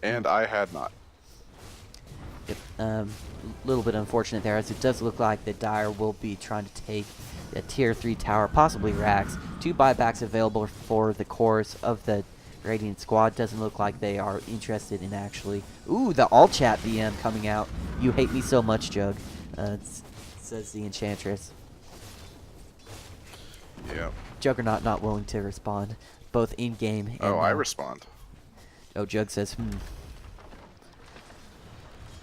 And I had not. Yep, little bit unfortunate there, as it does look like that Dire will be trying to take a tier 3 tower, possibly Rax. 2 buybacks available for the cores of the Radiant squad. Doesn't look like they are interested in actually... Ooh, the all chat BM coming out. You hate me so much, Jug, says the Enchantress. Yeah. Juggernaut not willing to respond, both in-game and... Oh, I respond. Oh, Jug says,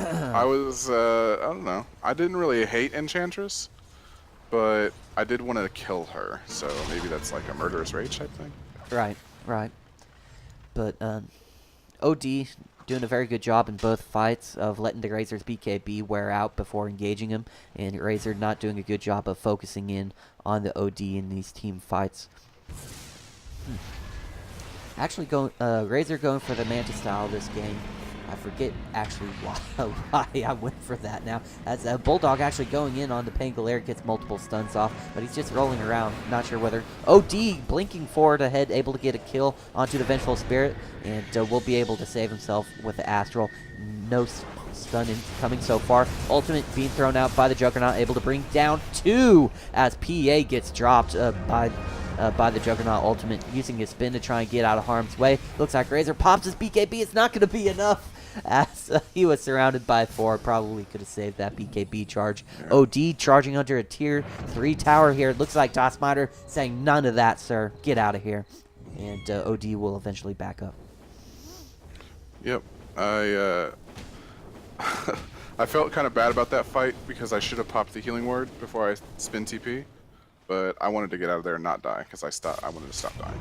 I was, I don't know. I didn't really hate Enchantress, but I did want to kill her, so maybe that's like a murderous rage type thing. Right, right. But OD doing a very good job in both fights of letting the Razor's BKB wear out before engaging him, and Razor not doing a good job of focusing in on the OD in these team fights. Actually, Razor going for the Manta style this game. I forget actually why I went for that now. As Bulldog actually going in on the Pangolier, gets multiple stuns off, but he's just rolling around. Not sure whether... OD blinking forward ahead, able to get a kill onto the Vengeful Spirit, and will be able to save himself with the Astral. No stun incoming so far. Ultimate being thrown out by the Juggernaut, able to bring down 2 as PA gets dropped by the Juggernaut ultimate, using his spin to try and get out of harm's way. Looks like Razor pops his BKB. It's not going to be enough, as he was surrounded by 4. Probably could have saved that BKB charge. Yeah. OD charging under a tier 3 tower here. Looks like DOS Smiter saying, none of that, sir. Get out of here. And OD will eventually back up. Yep. I felt kind of bad about that fight because I should have popped the healing word before I spin TP. But I wanted to get out of there and not die because I wanted to stop dying.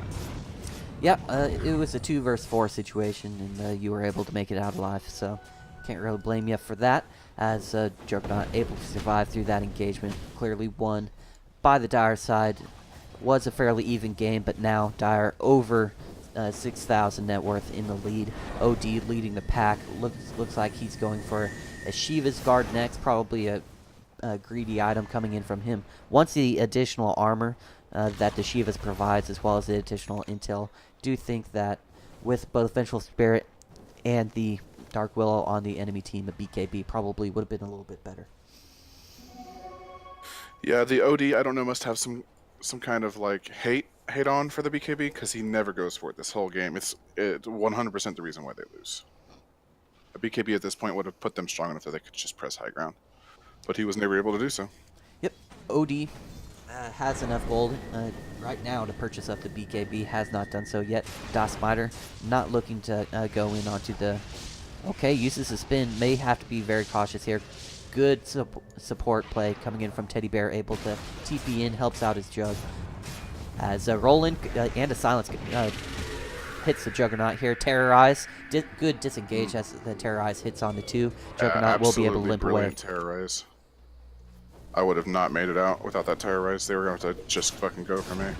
Yeah, it was a 2 versus 4 situation, and you were able to make it out alive, so can't really blame you for that, as Juggernaut able to survive through that engagement. Clearly won by the Dire side. Was a fairly even game, but now Dire over 6,000 net worth in the lead. OD leading the pack. Looks like he's going for a Shiva's Guard next, probably a greedy item coming in from him. Once the additional armor that the Shivas provides, as well as the additional intel, do think that with both Vengeful Spirit and the Dark Willow on the enemy team, the BKB probably would have been a little bit better. Yeah, the OD, I don't know, must have some kind of like hate on for the BKB because he never goes for it this whole game. It's 100% the reason why they lose. A BKB at this point would have put them strong enough that they could just press high ground. But he was never able to do so. Yep, OD has enough gold right now to purchase up the BKB. Has not done so yet. DOS Smiter not looking to go in onto the... Okay, uses a spin. May have to be very cautious here. Good support play coming in from Thetddybear, able to TP in, helps out his Jug. As a roll-in and a silence hits the Juggernaut here. Terrorize. Good disengage as the Terrorize hits on the 2. Juggernaut will be able to limp away. Terrorize. I would have not made it out without that Terrorize. They were going to just fucking go for me.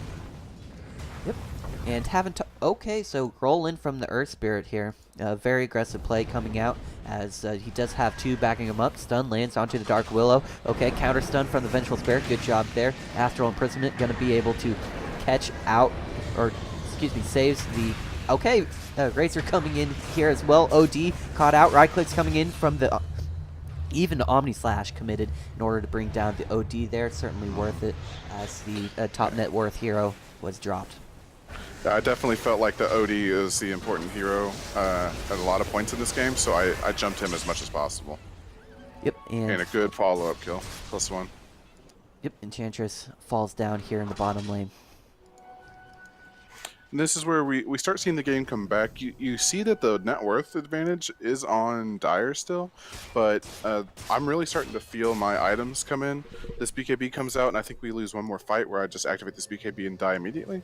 Yep. And haven't... Okay, so roll in from the Earth Spirit here. Very aggressive play coming out as he does have 2 backing him up. Stun lands onto the Dark Willow. Okay, counter stun from the Vengeful Spirit. Good job there. Astral Imprisonment going to be able to catch out, or excuse me, saves the... Okay, Razor coming in here as well. OD caught out. Right clicks coming in from the... even Omni Slash committed in order to bring down the OD there. Certainly worth it as the top net worth hero was dropped. Yeah, I definitely felt like the OD is the important hero at a lot of points in this game, so I jumped him as much as possible. Yep, And a good follow-up kill, +1. Yep, Enchantress falls down here in the bottom lane. And this is where we start seeing the game come back. You see that the net worth advantage is on Dire still, but I'm really starting to feel my items come in. This BKB comes out, and I think we lose one more fight where I just activate this BKB and die immediately.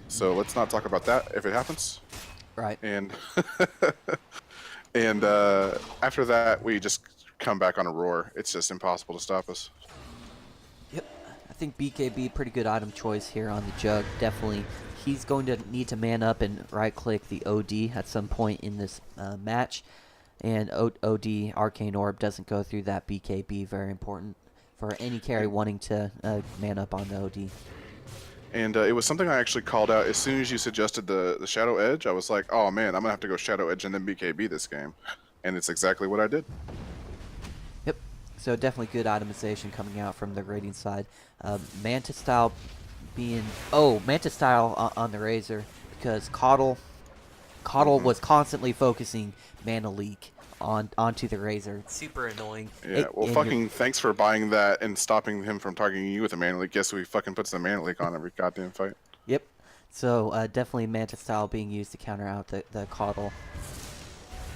So let's not talk about that if it happens. Right. And and after that, we just come back on a roar. It's just impossible to stop us. Yep, I think BKB pretty good item choice here on the Jug. Definitely, he's going to need to man up and right-click the OD at some point in this match. And OD Arcane Orb doesn't go through that BKB. Very important for any carry wanting to man up on the OD. And it was something I actually called out as soon as you suggested the Shadow Edge. I was like, oh man, I'm going to have to go Shadow Edge and then BKB this game. And it's exactly what I did. Yep, so definitely good itemization coming out from the Radiant side. Manta Style being... Oh, Manta Style on the Razor because Coddle was constantly focusing Mana Leak onto the Razor. It's super annoying. Yeah, well, fucking thanks for buying that and stopping him from targeting you with a Mana Leak. Guess who he fucking puts the Mana Leak on every goddamn fight. Yep. So definitely Manta Style being used to counter out the Coddle,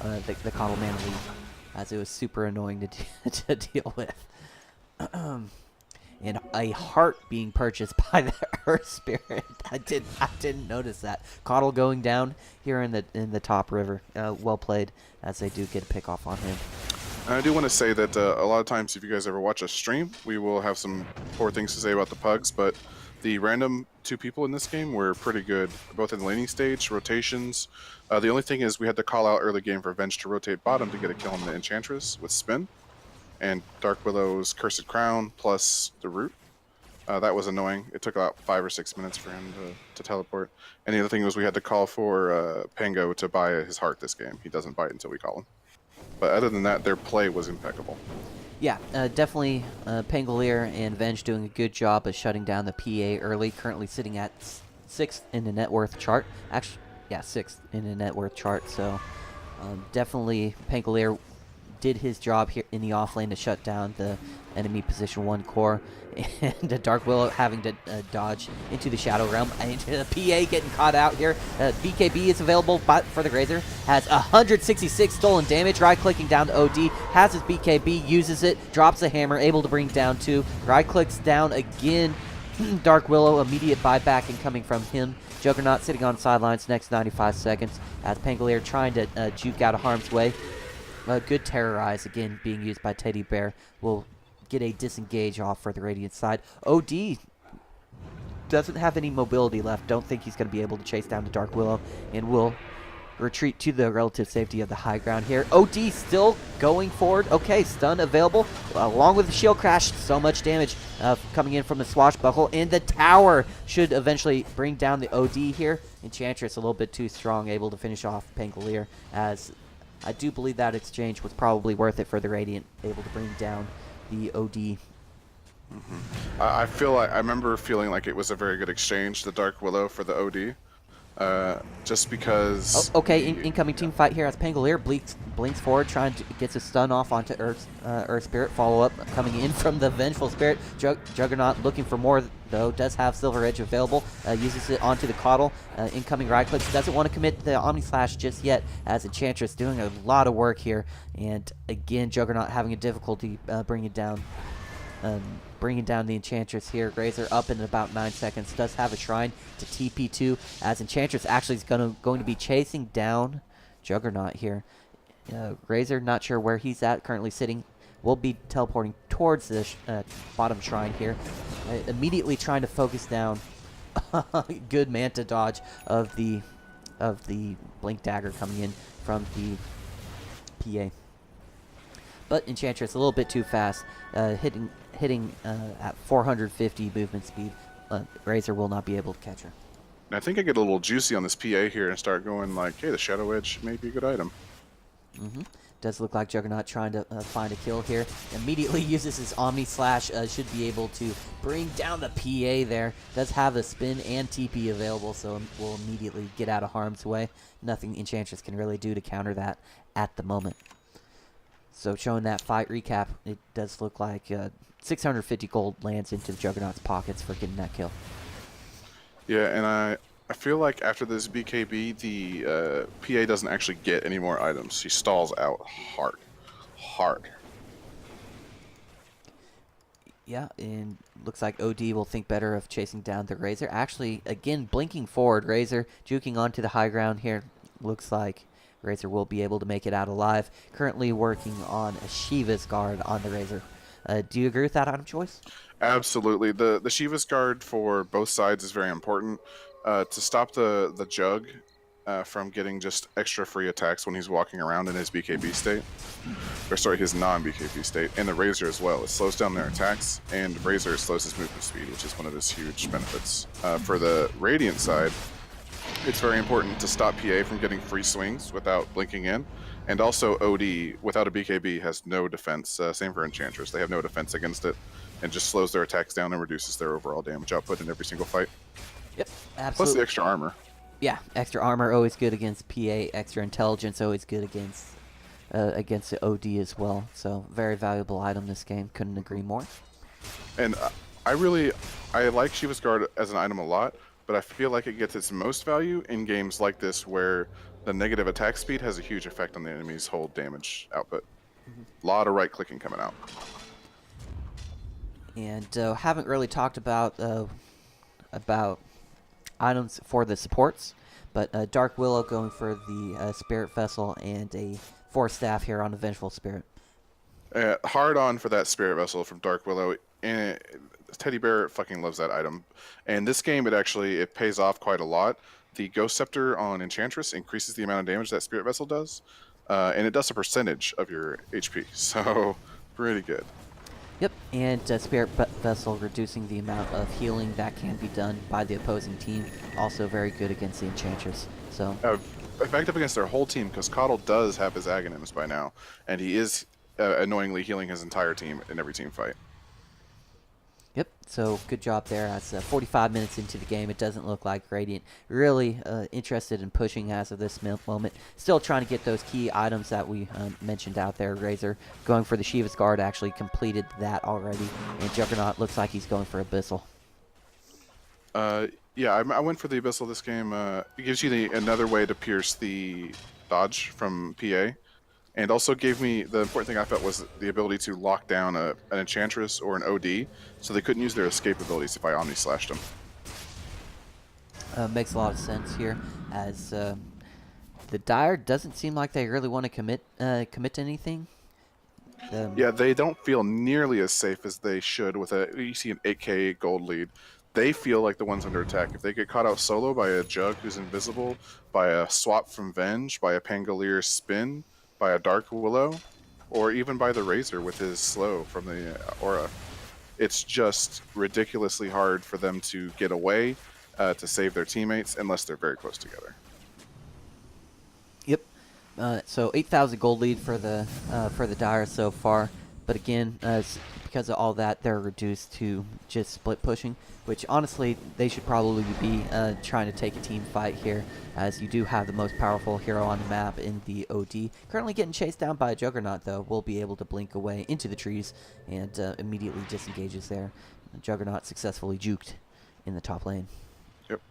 the Coddle Mana Leak, as it was super annoying to deal with. And a heart being purchased by the Earth Spirit. I didn't notice that. Coddle going down here in the top river. Well played, as they do get a pick off on him. And I do want to say that a lot of times, if you guys ever watch a stream, we will have some poor things to say about the pugs, but the random 2 people in this game were pretty good, both in the laning stage, rotations. The only thing is we had to call out early game for Venge to rotate bottom to get a kill on the Enchantress with Spin. And Darkwillow's Cursed Crown plus the Root. That was annoying. It took about 5 or 6 minutes for him to teleport. And the other thing was we had to call for Pango to buy his heart this game. He doesn't buy it until we call him. But other than that, their play was impeccable. Yeah, definitely Pangolier and Venge doing a good job of shutting down the PA early. Currently sitting at 6th in the net worth chart. Actually, yeah, 6th in the net worth chart. So definitely Pangolier did his job here in the offlane to shut down the enemy position 1 core, and the Dark Willow having to dodge into the Shadow Realm, and into the PA getting caught out here. BKB is available for the Razor, has 166 stolen damage, right-clicking down to OD, has his BKB, uses it, drops the hammer, able to bring down 2, right-clicks down again, Dark Willow, immediate buyback incoming from him. Juggernaut sitting on sidelines next 95 seconds, as Pangolier trying to juke out of harm's way. Good terrorize again being used by Thetddybear will get a disengage off for the Radiant side. OD doesn't have any mobility left. Don't think he's going to be able to chase down the Dark Willow and will retreat to the relative safety of the high ground here. OD still going forward. Okay, stun available along with the shield crash. So much damage coming in from the swashbuckle, and the tower should eventually bring down the OD here. Enchantress a little bit too strong, able to finish off Pangolier, as I do believe that exchange was probably worth it for the Radiant, able to bring down the OD. I remember feeling like it was a very good exchange, the Dark Willow for the OD, just because. Oh, okay, incoming team fight here as Pangolier blinks forward, trying to gets a stun off onto Earth Spirit. Follow up coming in from the Vengeful Spirit. Juggernaut looking for more though. Does have Silver Edge available. Uses it onto the Coddle. Incoming right clicks. Doesn't want to commit the Omni Slash just yet, as Enchantress doing a lot of work here. And again, Juggernaut having a difficulty bringing down the Enchantress here. Razor up in about 9 seconds. Does have a Shrine to TP2, as Enchantress actually is going to be chasing down Juggernaut here. Razor not sure where he's at, currently sitting. Will be teleporting towards the bottom shrine here. Immediately trying to focus down. Good Manta dodge of the of the Blink Dagger coming in from the PA. But Enchantress a little bit too fast, hitting at 450 movement speed. Razor will not be able to catch her. And I think I get a little juicy on this PA here and start going like, hey, the Shadow Edge may be a good item. Does look like Juggernaut trying to find a kill here. Immediately uses his Omni Slash. Should be able to bring down the PA there. Does have a spin and TP available, so will immediately get out of harm's way. Nothing Enchantress can really do to counter that at the moment. So showing that fight recap, it does look like 650 gold lands into the Juggernaut's pockets for getting that kill. Yeah, and I feel like after this BKB, the PA doesn't actually get any more items. She stalls out hard. Hard. Yeah, and looks like OD will think better of chasing down the Razor. Actually, again, blinking forward. Razor juking onto the high ground here. Looks like Razor will be able to make it out alive. Currently working on a Shiva's Guard on the Razor. Do you agree with that item choice? Absolutely. The Shiva's Guard for both sides is very important. To stop the Jug from getting just extra free attacks when he's walking around in his BKB state. Or sorry, his non-BKB state. And the Razor as well. It slows down their attacks, and Razor slows his movement speed, which is one of his huge benefits. For the Radiant side, it's very important to stop PA from getting free swings without blinking in. And also OD, without a BKB, has no defense. Same for Enchantress. They have no defense against it, and just slows their attacks down and reduces their overall damage output in every single fight. Yep, absolutely. Plus the extra armor. Yeah, extra armor always good against PA. Extra intelligence always good against the OD as well. So very valuable item this game. Couldn't agree more. And I like Shiva's Guard as an item a lot, but I feel like it gets its most value in games like this where the negative attack speed has a huge effect on the enemy's whole damage output. A lot of right-clicking coming out. And haven't really talked about items for the supports, but Darkwillow going for the Spirit Vessel and a Force Staff here on the Vengeful Spirit. Hard on for that Spirit Vessel from Darkwillow. And Thetddybear fucking loves that item. And this game, it pays off quite a lot. The Ghost Scepter on Enchantress increases the amount of damage that Spirit Vessel does, and it does a percentage of your HP, so pretty good. Yep, and Spirit Vessel reducing the amount of healing that can be done by the opposing team. Also very good against the Enchantress. So effective against their whole team, because Coddle does have his Aghanims by now, and he is annoyingly healing his entire team in every team fight. Yep, so good job there. As 45 minutes into the game, it doesn't look like Radiant really interested in pushing as of this moment. Still trying to get those key items that we mentioned out there. Razor going for the Shiva's Guard, actually completed that already. And Juggernaut looks like he's going for Abyssal. Yeah, I went for the Abyssal this game. It gives you another way to pierce the dodge from PA. And also gave me, the important thing I felt was the ability to lock down an Enchantress or an OD, so they couldn't use their escape abilities if I Omni Slashed them. Makes a lot of sense here, as the Dire doesn't seem like they really want to commit to anything. Yeah, they don't feel nearly as safe as they should with you see an 8k gold lead. They feel like the ones under attack. If they get caught out solo by a Jug who's invisible, by a swap from Venge, by a Pangolier spin, by a Darkwillow, or even by the Razor with his slow from the aura. It's just ridiculously hard for them to get away to save their teammates unless they're very close together. Yep. So 8,000 gold lead for the Dire so far, but again, because of all that, they're reduced to just split pushing, which honestly they should probably be trying to take a team fight here, as you do have the most powerful hero on the map in the OD. Currently getting chased down by a Juggernaut, though. Will be able to blink away into the trees and immediately disengages there. Juggernaut successfully juked in the top lane. Yep.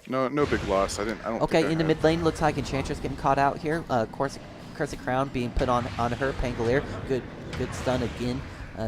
No big loss. I don't. Okay, in the mid lane, looks like Enchantress getting caught out here. Curse of Crown being put on her. Pangolier, good stun again.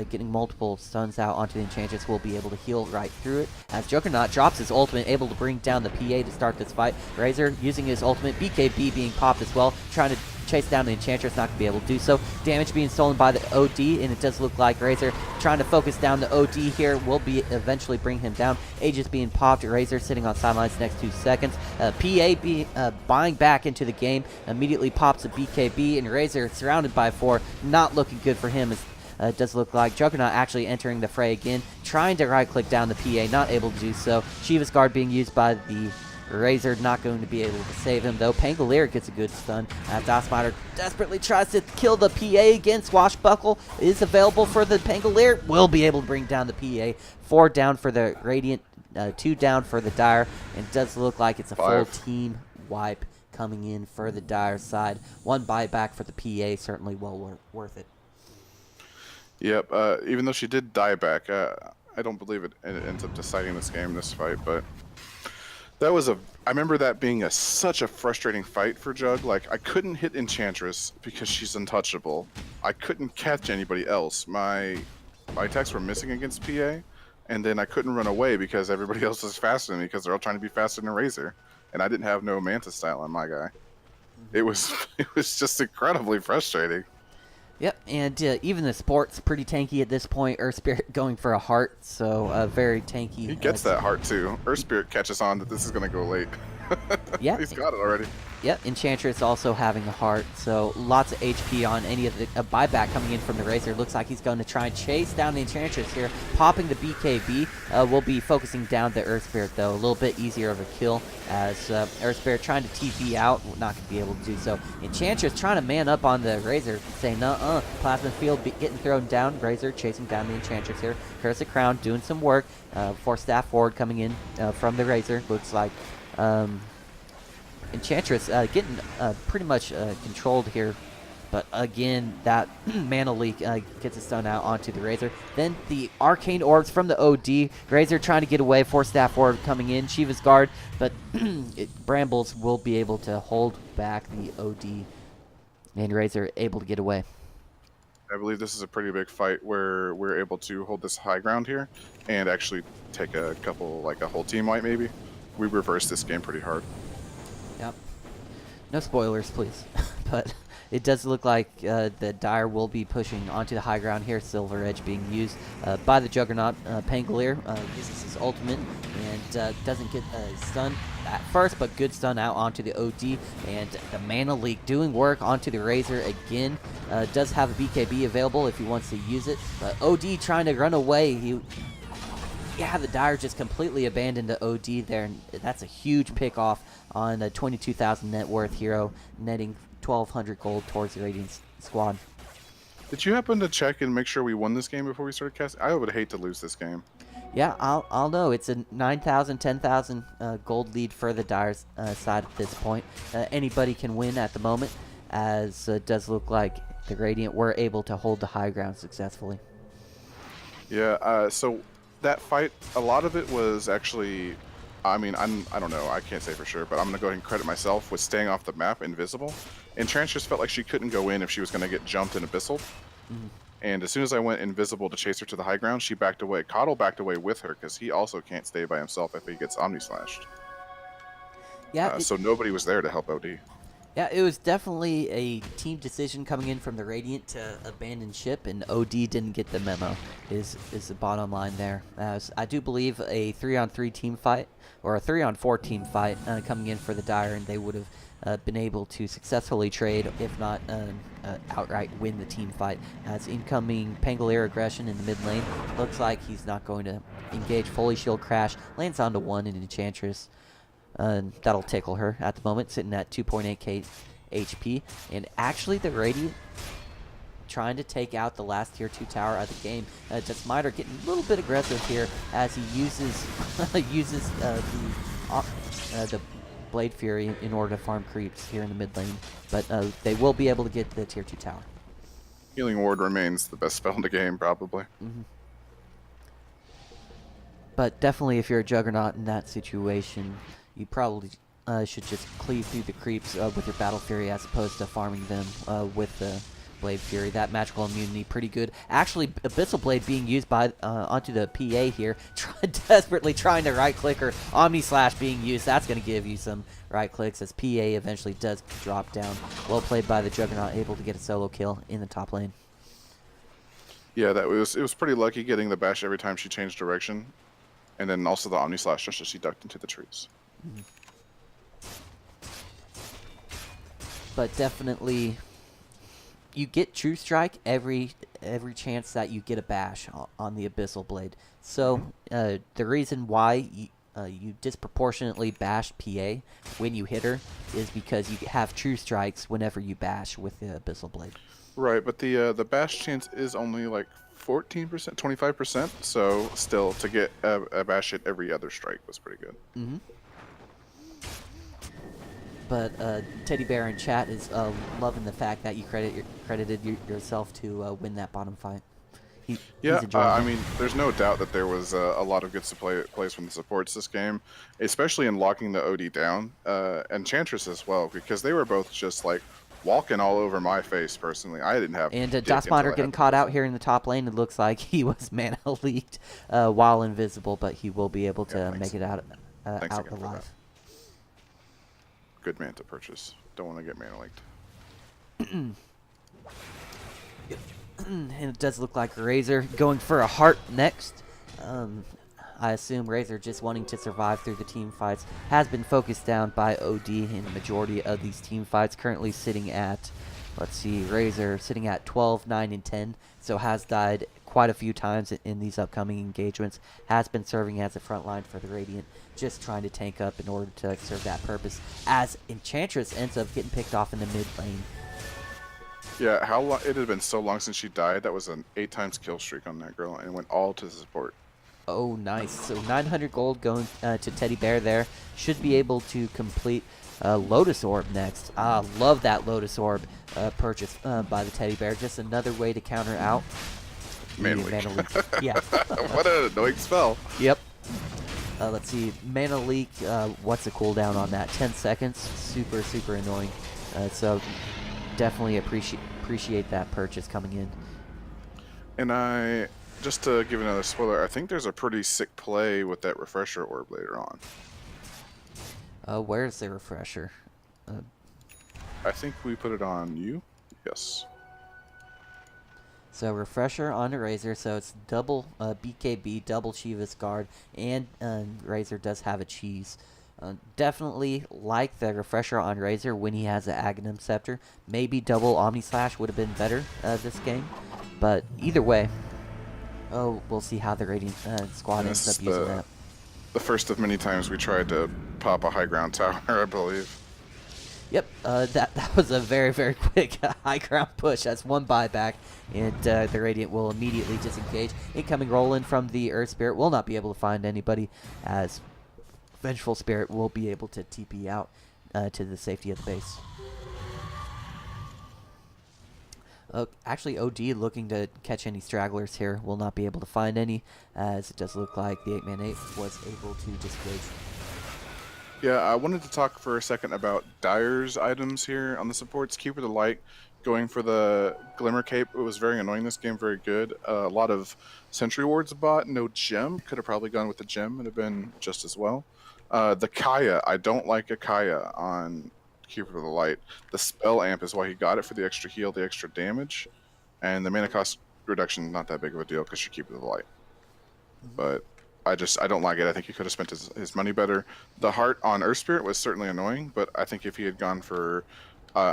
Getting multiple stuns out onto the Enchantress, will be able to heal right through it. As Juggernaut drops his ultimate, able to bring down the PA to start this fight. Razor using his ultimate, BKB being popped as well, trying to chase down the Enchantress, not going to be able to do so. Damage being stolen by the OD, and it does look like Razor trying to focus down the OD here will be eventually bring him down. Aegis being popped, Razor sitting on sidelines next 2 seconds. PA buying back into the game, immediately pops a BKB, and Razor surrounded by 4, not looking good for him. As it does look like Juggernaut actually entering the fray again, trying to right-click down the PA, not able to do so. Shiva's Guard being used by the Razor, not going to be able to save him, though. Pangolier gets a good stun. Dustmider desperately tries to kill the PA again. Swashbuckle is available for the Pangolier. Will be able to bring down the PA. 4 down for the Radiant, 2 down for the Dire, and it does look like it's a full team wipe coming in for the Dire side. 1 buyback for the PA, certainly well worth it. Yep, even though she did die back, I don't believe it ends up deciding this game, this fight, but that was I remember that being such a frustrating fight for Jug. Like, I couldn't hit Enchantress because she's untouchable. I couldn't catch anybody else. My attacks were missing against PA, and then I couldn't run away because everybody else was faster than me because they're all trying to be faster than a Razor, and I didn't have no Mantis style on my guy. It was just incredibly frustrating. Yep, and even the sport's pretty tanky at this point. Earth Spirit going for a heart, so very tanky. He gets that heart too. Earth Spirit catches on that this is going to go late. Yeah, he's got it already. Yep, Enchantress also having a heart, so lots of HP on any of the buyback coming in from the Razor. Looks like he's going to try and chase down the Enchantress here. Popping the BKB. Will be focusing down the Earth Spirit, though. A little bit easier of a kill as Earth Spirit trying to TP out. Not going to be able to do so. Enchantress trying to man up on the Razor, saying, nuh-uh. Plasma Field getting thrown down. Razor chasing down the Enchantress here. Curse of Crown doing some work. For staff forward coming in from the Razor. Looks like Enchantress getting pretty much controlled here, but again that mana leak gets a stun out onto the Razor. Then the arcane orbs from the OD. Razor trying to get away. 4 staff forward coming in. Shiva's Guard, but Brambles will be able to hold back the OD, and Razor able to get away. I believe this is a pretty big fight where we're able to hold this high ground here and actually take a couple, like a whole team wipe maybe. We reversed this game pretty hard. Yep. No spoilers, please. But it does look like the Dire will be pushing onto the high ground here. Silver Edge being used by the Juggernaut. Pangolier uses his ultimate and doesn't get a stun at first, but good stun out onto the OD. And the mana leak doing work onto the Razor again. Does have a BKB available if he wants to use it. But OD trying to run away. Yeah, the Dire just completely abandoned the OD there, and that's a huge pick off on a 22,000 net worth hero, netting 1,200 gold towards the Radiant squad. Did you happen to check and make sure we won this game before we started casting? I would hate to lose this game. Yeah, I'll know. It's a 9,000, 10,000 gold lead for the Dire's side at this point. Anybody can win at the moment, as it does look like the Radiant were able to hold the high ground successfully. Yeah, so that fight, a lot of it was actually, I mean, I don't know, I can't say for sure, but I'm going to go ahead and credit myself with staying off the map invisible. Enchantress felt like she couldn't go in if she was going to get jumped and abyssal. And as soon as I went invisible to chase her to the high ground, she backed away. Coddle backed away with her because he also can't stay by himself if he gets Omni-slashed. Yeah. So nobody was there to help OD. Yeah, it was definitely a team decision coming in from the Radiant to abandon ship, and OD didn't get the memo, is the bottom line there. As I do believe a 3-on-3 team fight, or a 3-on-4 team fight coming in for the Dire, and they would have been able to successfully trade, if not outright win the team fight. As incoming Pangolier aggression in the mid lane, looks like he's not going to engage. Fully shield crash, lands onto 1 in Enchantress. That'll tickle her at the moment, sitting at 2.8k HP. And actually, the Radiant trying to take out the last tier 2 tower of the game. Smiter getting a little bit aggressive here as he uses the Blade Fury in order to farm creeps here in the mid lane. But they will be able to get the tier 2 tower. Healing Ward remains the best spell in the game, probably. But definitely, if you're a Juggernaut in that situation, you probably should just cleave through the creeps with your Battle Fury as opposed to farming them with the Blade Fury. That magical immunity pretty good. Actually, Abyssal Blade being used by onto the PA here, desperately trying to right click, or Omni Slash being used. That's going to give you some right clicks as PA eventually does drop down. Well played by the Juggernaut, able to get a solo kill in the top lane. Yeah, it was pretty lucky getting the bash every time she changed direction, and then also the Omni Slash just as she ducked into the trees. But definitely, you get True Strike every chance that you get a bash on the Abyssal Blade. So the reason why you disproportionately bash PA when you hit her is because you have True Strikes whenever you bash with the Abyssal Blade. Right, but the bash chance is only like 14%, 25%. So still, to get a bash hit every other strike was pretty good. Mm-hmm. But Thetddybear in chat is loving the fact that you credited yourself to win that bottom fight. He's enjoying I it. mean, there's no doubt that there was a lot of good plays from the supports this game, especially in locking the OD down, and Enchantress as well, because they were both just like walking all over my face personally. I didn't have. And DOSModder getting caught out here in the top lane. It looks like he was mana leaked while invisible, but he will be able to make it out alive. Good man to purchase. Don't want to get mana leaked. And it does look like Razor going for a heart next. I assume Razor, just wanting to survive through the team fights, has been focused down by OD in the majority of these team fights. Currently sitting at, let's see, Razor sitting at 12, 9, and 10. So has died quite a few times in these upcoming engagements. Has been serving as a front line for the Radiant, just trying to tank up in order to serve that purpose. As Enchantress ends up getting picked off in the mid lane. Yeah, how long? It had been so long since she died. That was an 8 times kill streak on that girl, and it went all to support. Oh, nice. So 900 gold going to Thetddybear there. Should be able to complete Lotus Orb next. Love that Lotus Orb purchase by the Thetddybear. Just another way to counter out Mana Leak. Yeah. What an annoying spell. Yep. Let's see. Mana Leak, what's the cooldown on that? 10 seconds. Super, super annoying. So definitely appreciate that purchase coming in. And just to give another spoiler, I think there's a pretty sick play with that refresher orb later on. Where's the refresher? I think we put it on you. Yes. So refresher on Razor, so it's double BKB, double Shiva's Guard, and Razor does have a cheese. Definitely like the refresher on Razor when he has an Aghanim Scepter. Maybe double Omni Slash would have been better this game, but either way, we'll see how the Radiant squad ends up using that. The first of many times we tried to pop a high ground tower, I believe. Yep, that was a very, very quick high ground push. That's one buyback, and the Radiant will immediately disengage. Incoming roll-in from the Earth Spirit will not be able to find anybody, as Vengeful Spirit will be able to TP out to the safety of the base. Actually, OD looking to catch any stragglers here will not be able to find any, as it does look like the 8-man-8 was able to disengage. Yeah, I wanted to talk for a second about Dyer's items here on the supports. Keeper of the Light going for the Glimmer Cape. It was very annoying this game, very good. A lot of Sentry Wards bought, no gem. Could have probably gone with the gem, would have been just as well. The Kaya, I don't like a Kaya on Keeper of the Light. The spell amp is why he got it, for the extra heal, the extra damage. And the mana cost reduction, not that big of a deal because you're Keeper of the Light. But I don't like it. I think he could have spent his money better. The heart on Earth Spirit was certainly annoying, but I think if he had gone for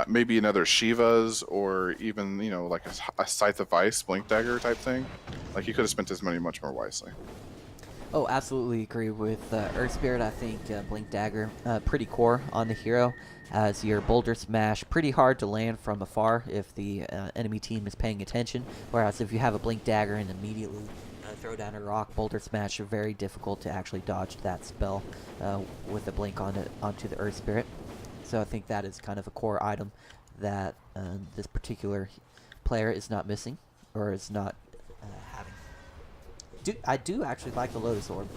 maybe another Shiva's, or even, like a Scythe of Ice, Blink Dagger type thing, like he could have spent his money much more wisely. Oh, absolutely agree with Earth Spirit. I think Blink Dagger, pretty core on the hero, as your Boulder Smash, pretty hard to land from afar if the enemy team is paying attention, whereas if you have a Blink Dagger and immediately throw down a rock, Boulder Smash, are very difficult to actually dodge that spell with a blink onto the Earth Spirit. So I think that is kind of a core item that this particular player is not missing, or is not having. I do actually like the Lotus Orb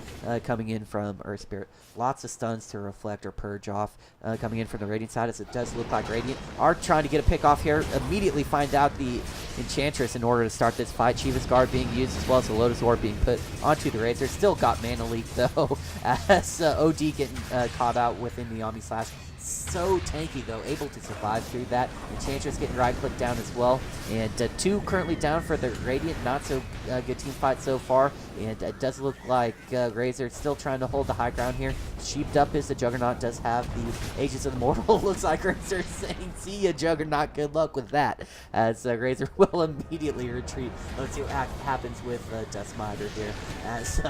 coming in from Earth Spirit. Lots of stuns to reflect or purge off coming in from the Radiant side, as it does look like Radiant are trying to get a pick off here. Immediately find out the Enchantress in order to start this fight. Shiva's Guard being used, as well as the Lotus Orb being put onto the Razor. Still got mana leak though, as OD getting caught out within the Omni Slash. So tanky though, able to survive through that. Enchantress getting right click down as well, and 2 currently down for the Radiant. Not so good team fight so far, and it does look like Razor still trying to hold the high ground here. Sheeped up is the Juggernaut, does have the Aegis of the Mortal. Looks like Razor saying, "See ya, Juggernaut. Good luck with that." As Razor will immediately retreat. Let's see what happens with Dustmiter here, as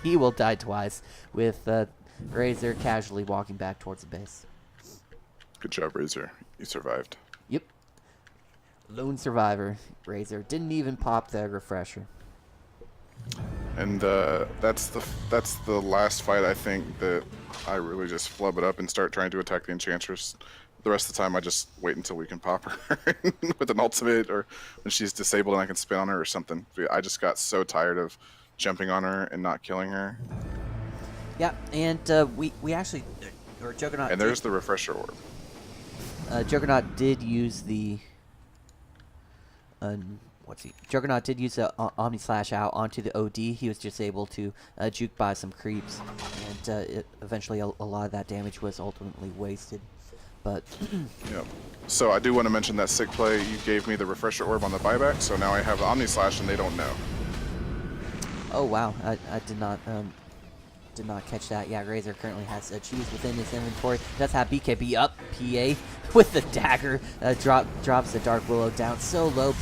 he will die twice with Razor casually walking back towards the base. Good job, Razor. You survived. Yep. Lone survivor. Razor didn't even pop the refresher. And that's the last fight, I think, that I really just flub it up and start trying to attack the Enchantress. The rest of the time, I just wait until we can pop her with an ultimate, or when she's disabled and I can spin on her or something. I just got so tired of jumping on her and not killing her. Yeah, and we actually, or Juggernaut. And there's the refresher orb. Juggernaut did use the Juggernaut did use the Omni Slash out onto the OD. He was just able to juke by some creeps, and eventually a lot of that damage was ultimately wasted. But yeah. So I do want to mention that sick play. You gave me the refresher orb on the buyback, so now I have the Omni Slash and they don't know. Oh wow, I did not catch that. Yeah, Razor currently has cheese within his inventory. Does have BKB up. PA with the dagger drops the Dark Willow down so low.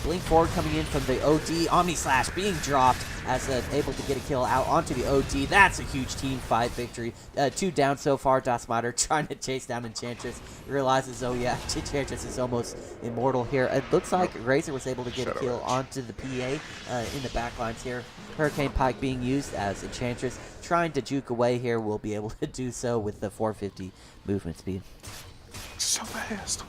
Blink forward coming in from the OD. Omni Slash being dropped as able to get a kill out onto the OD. That's a huge team fight victory. 2 down so far. Dustmiter trying to chase down Enchantress. Realizes, oh yeah, Enchantress is almost immortal here. It looks like Razor was able to get a kill onto the PA in the backlines here. Hurricane Pike being used as Enchantress trying to juke away here. Will be able to do so with the 450 movement speed. So fast.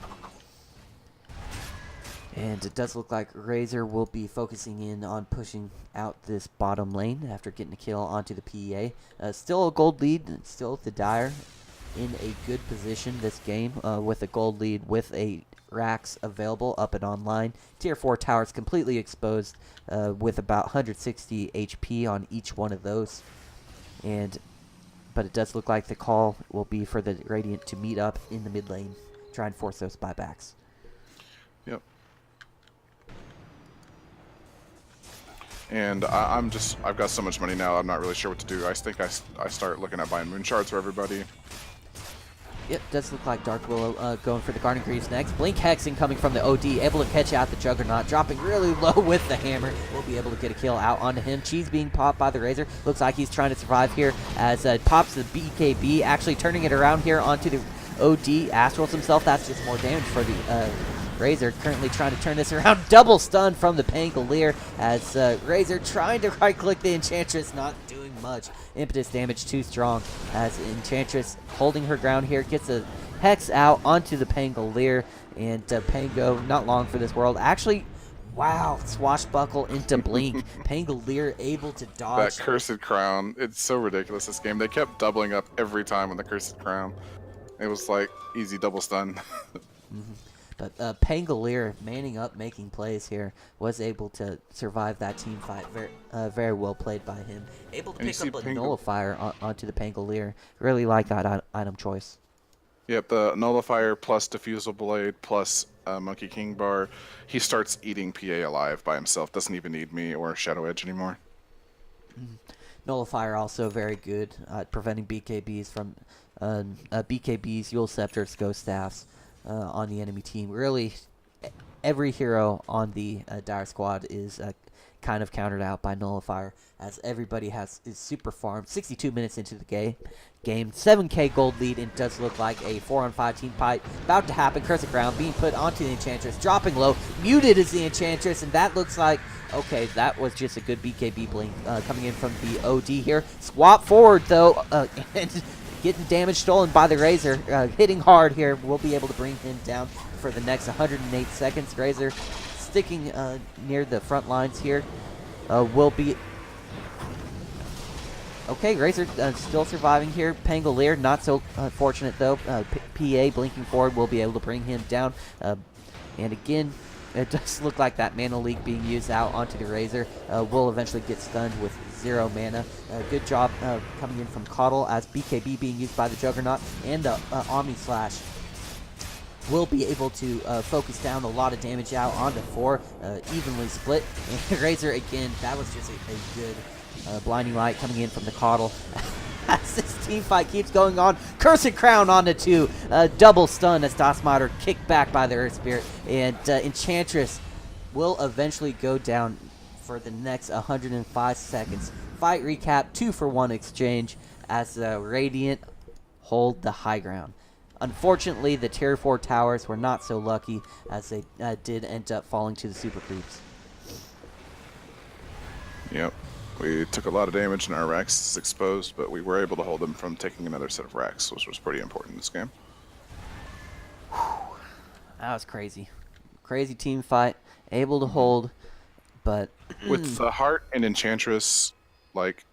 And it does look like Razor will be focusing in on pushing out this bottom lane after getting a kill onto the PEA. Still a gold lead, still Thetddybear in a good position this game with a gold lead with a racks available up and online. Tier 4 towers completely exposed with about 160 HP on each one of those. But it does look like the call will be for the Radiant to meet up in the mid lane, try and force those buybacks. Yep. And I've got so much money now, I'm not really sure what to do. I think I start looking at buying moon shards for everybody. Yep, does look like Dark Willow going for the Garden Greaves next. Blink Hexing coming from the OD, able to catch out the Juggernaut, dropping really low with the hammer. Will be able to get a kill out onto him. Cheese being popped by the Razor. Looks like he's trying to survive here as pops the BKB, actually turning it around here onto the OD. Astrals himself, that's just more damage for the Razor. Currently trying to turn this around. Double stun from the Pangolier as Razor trying to right-click the Enchantress, not doing much. Impetus damage too strong as Enchantress holding her ground here. Gets a Hex out onto the Pangolier, and Pango, not long for this world. Actually, wow, swashbuckle into Blink. Pangolier able to dodge. That Cursed Crown, it's so ridiculous this game. They kept doubling up every time on the Cursed Crown. It was like easy double stun. Mm-hmm. But Pangolier manning up, making plays here, was able to survive that team fight. Very well played by him. Able to pick up a nullifier onto the Pangolier. Really like that item choice. Yep, the nullifier plus diffusal blade plus Monkey King bar. He starts eating PA alive by himself. Doesn't even need me or Shadow Edge anymore. Mm-hmm. Nullifier also very good at preventing BKBs from BKBs, Yule Scepters, Ghost Staffs. On the enemy team. Really, every hero on the Dire squad is kind of countered out by Nullifier, as everybody is super farmed. 62 minutes into the game. 7k gold lead, and it does look like a 4-on-5 team fight about to happen. Cursed Ground being put onto the Enchantress, dropping low. Muted is the Enchantress, and that looks like, okay, that was just a good BKB blink coming in from the OD here. Swap forward, though, and getting damage stolen by the Razor. Hitting hard here. We'll be able to bring him down for the next 108 seconds. Razor sticking near the front lines here. Will be Okay, Razor still surviving here. Pangolier, not so fortunate though. PA blinking forward will be able to bring him down. And again, it does look like that mana leak being used out onto the Razor will eventually get stunned with 0 mana. Good job coming in from Coddle as BKB being used by the Juggernaut, and the Omni Slash will be able to focus down a lot of damage out onto 4, evenly split. And Razor, again, that was just a good blinding light coming in from the Coddle. As this team fight keeps going on, Cursed Crown onto 2, double stun as Dosmider kicked back by the Earth Spirit, and Enchantress will eventually go down for the next 105 seconds. Fight recap, 2-for-1 exchange as Radiant hold the high ground. Unfortunately, the Tier 4 towers were not so lucky as they did end up falling to the Super Creeps. Yep. We took a lot of damage and our racks exposed, but we were able to hold them from taking another set of racks, which was pretty important in this game. That was crazy. Crazy team fight. Able to hold, but... With the Heart and Enchantress, like,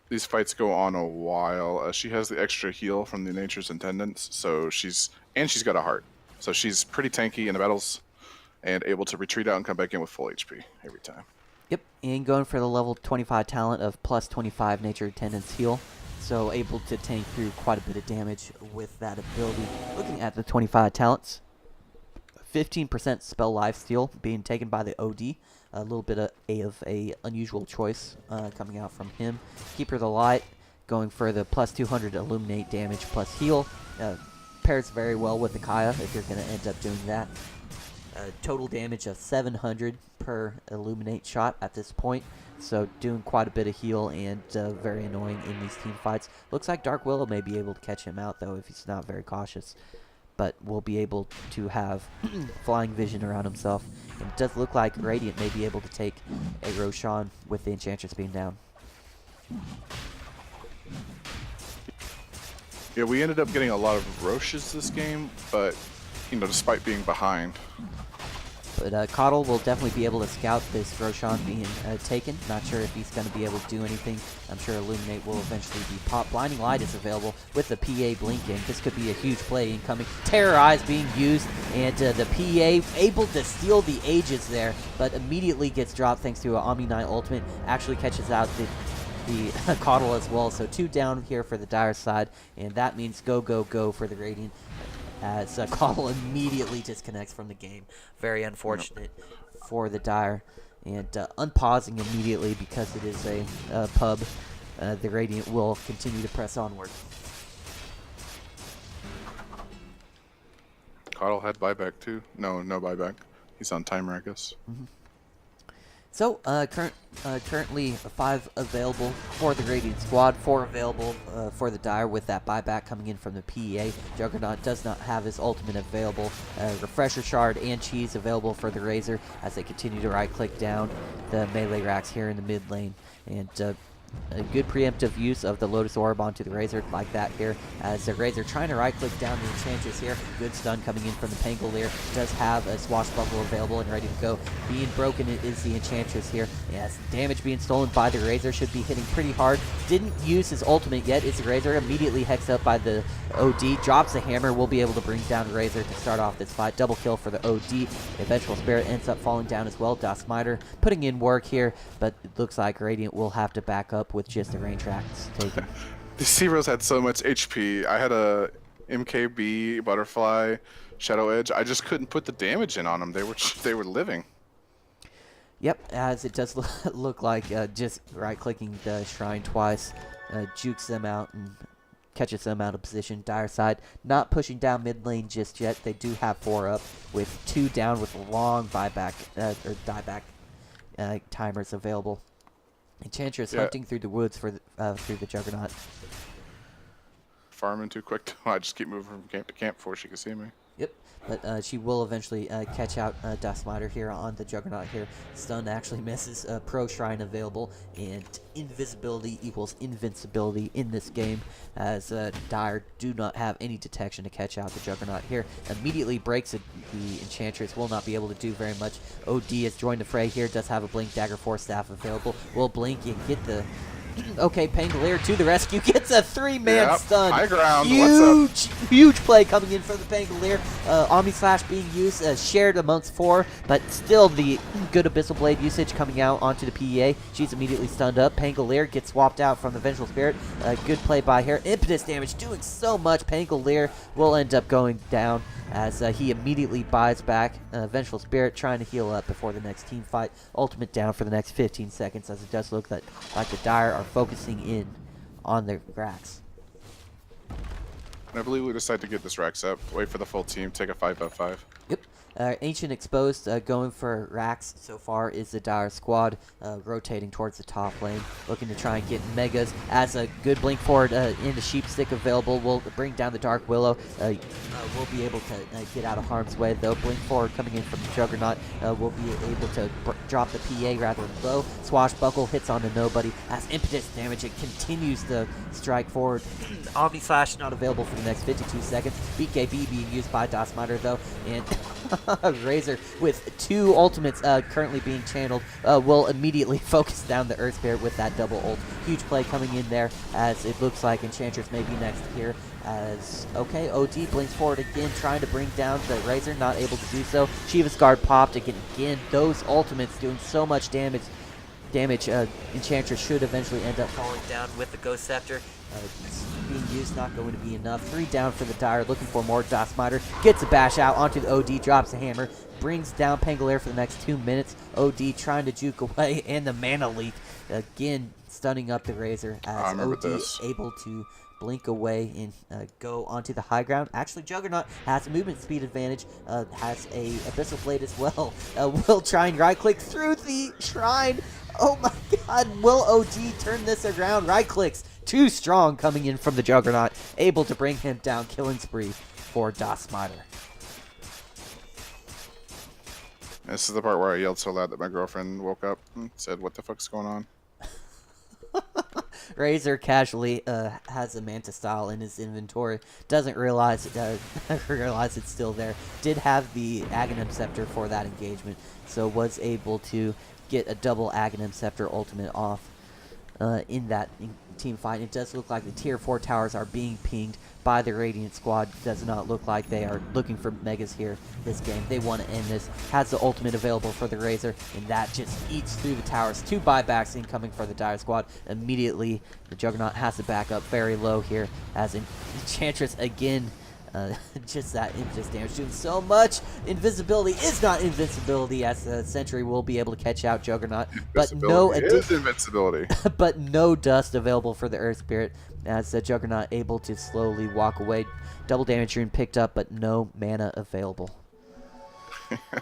these fights go on a while. She has the extra heal from the Nature's Intendants, so she's got a Heart. So she's pretty tanky in the battles and able to retreat out and come back in with full HP every time. Yep, and going for the level 25 talent of plus 25 Nature Attendance heal. So able to tank through quite a bit of damage with that ability. Looking at the 25 talents, 15% spell lifesteal being taken by the OD. A little bit of a unusual choice coming out from him. Keeper the Light going for the plus 200 Illuminate damage plus heal. Pairs very well with the Kaya if you're going to end up doing that. Total damage of 700 per Illuminate shot at this point. So doing quite a bit of heal and very annoying in these team fights. Looks like darkwillow may be able to catch him out though if he's not very cautious. But will be able to have flying vision around himself. And it does look like Radiant may be able to take a Roshan with the Enchantress being down. Yeah, we ended up getting a lot of Roches this game, but, you know, despite being behind. But Coddle will definitely be able to scout this Roshan being taken. Not sure if he's going to be able to do anything. I'm sure Illuminate will eventually be popped. Blinding Light is available with the PA blinking. This could be a huge play incoming. Terrorize being used, and the PA able to steal the Aegis there, but immediately gets dropped thanks to an Omni Knight ultimate. Actually catches out the Coddle as well. So 2 down here for the Dire side, and that means go, go, go for the Radiant. As Coddle immediately disconnects from the game. Very unfortunate for the Dire. And unpausing immediately because it is a pub. The Radiant will continue to press onward. Coddle had buyback too. No buyback. He's on timer, I guess. Mm-hmm. So, currently 5 available for the Radiant squad, 4 available for the Dire with that buyback coming in from the PEA. Juggernaut does not have his ultimate available. Refresher Shard and Cheese available for the Razor as they continue to right-click down the melee racks here in the mid lane. And a good preemptive use of the Lotus Orb onto the Razor like that here, as the Razor trying to right-click down the Enchantress here. Good stun coming in from the Pangolier. Does have a Swashbuckle available and ready to go. Being broken is the Enchantress here. Yes, damage being stolen by the Razor should be hitting pretty hard. Didn't use his ultimate yet. Is the Razor immediately hexed up by the OD. Drops the hammer. Will be able to bring down Razor to start off this fight. Double kill for the OD. Eventual Spirit ends up falling down as well. Dosmider putting in work here, but it looks like Radiant will have to back up with just the rain tracks taken. The Heroes had so much HP. I had a MKB, Butterfly, Shadow Edge. I just couldn't put the damage in on them. They were living. Yep, as it does look like just right-clicking the Shrine twice jukes them out and catches them out of position. Dire side not pushing down mid lane just yet. They do have 4 up with 2 down with long buyback or dieback timers available. Enchantress hunting through the woods for through the Juggernaut. Farming too quick. I just keep moving from camp to camp before she can see me. Yep, but she will eventually catch out Dustmider here on the Juggernaut here. Stun actually misses. Pro Shrine available, and invisibility equals invincibility in this game, as Dire do not have any detection to catch out the Juggernaut here. Immediately breaks it. The Enchantress will not be able to do very much. OD has joined the fray here, does have a Blink Dagger Force Staff available. Will blink and get the Okay, Pangolier to the rescue. Gets a 3-man Yep. stun. High ground. What's Huge play coming in from the Pangolier. Omni Slash being used, shared amongst 4, but still the good Abyssal Blade usage coming out onto the PEA. She's immediately stunned up. Pangolier gets swapped out from the Vengeful Spirit. Good play by her. Impetus damage doing so much. Pangolier will end up going down as he immediately buys back. Vengeful Spirit trying to heal up before the next team fight. Ultimate down for the next 15 seconds, as it does look like the Dire are focusing in on their Grax. I believe we decide to get this Rax up. Wait for the full team. Take a 5v5. Yep. Ancient Exposed going for Rax so far is the Dire squad rotating towards the top lane, looking to try and get Megas. As a good blink forward in the Sheep Stick available, will bring down the Dark Willow. Will be able to get out of harm's way, though. Blink forward coming in from the Juggernaut will be able to drop the PA rather low. Swashbuckle hits onto nobody. As impetus damage, it continues to strike forward. Omni Slash not available for the next 52 seconds. BKB being used by Dosmider, though, and Razor with 2 ultimates currently being channeled will immediately focus down the Earth Spirit with that double ult. Huge play coming in there, as it looks like Enchantress may be next here. As, okay, OD blinks forward again, trying to bring down the Razor, not able to do so. Shiva's Guard popped again. Those ultimates doing so much damage. Enchantress should eventually end up falling down with the Ghost Scepter. Being used, not going to be enough. 3 down for the Dire, looking for more. Dosmider gets a bash out onto the OD, drops a hammer, brings down Pangolier for the next 2 minutes. OD trying to juke away, and the Mana Leak again stunning up the Razor, as OD able to blink away and go onto the high ground. Actually, Juggernaut has a movement speed advantage, has a Abyssal Blade as well. Will try and right-click through the shrine. Oh my god, will OD turn this around? Right-clicks, too strong coming in from the Juggernaut, able to bring him down. Killing spree for Dosmider. This is the part where I yelled so loud that my girlfriend woke up and said, "What the fuck's going on?" Razor casually has a Manta Style in his inventory. Doesn't realize it's still there. Did have the Aghanim Scepter for that engagement, so was able to get a double Aghanim Scepter ultimate off in that team fight. It does look like the tier 4 towers are being pinged by the Radiant squad. Does not look like they are looking for Megas here this game. They want to end this. Has the ultimate available for the Razor, and that just eats through the towers. 2 buybacks incoming for the Dire squad. Immediately, the Juggernaut has to back up very low here, as Enchantress again. Just that impetus damage doing so much. Invisibility is not invincibility, as the Sentry will be able to catch out Juggernaut, but no invincibility. but no dust available for the Earth Spirit, as the Juggernaut able to slowly walk away. Double damage rune picked up, but no mana available.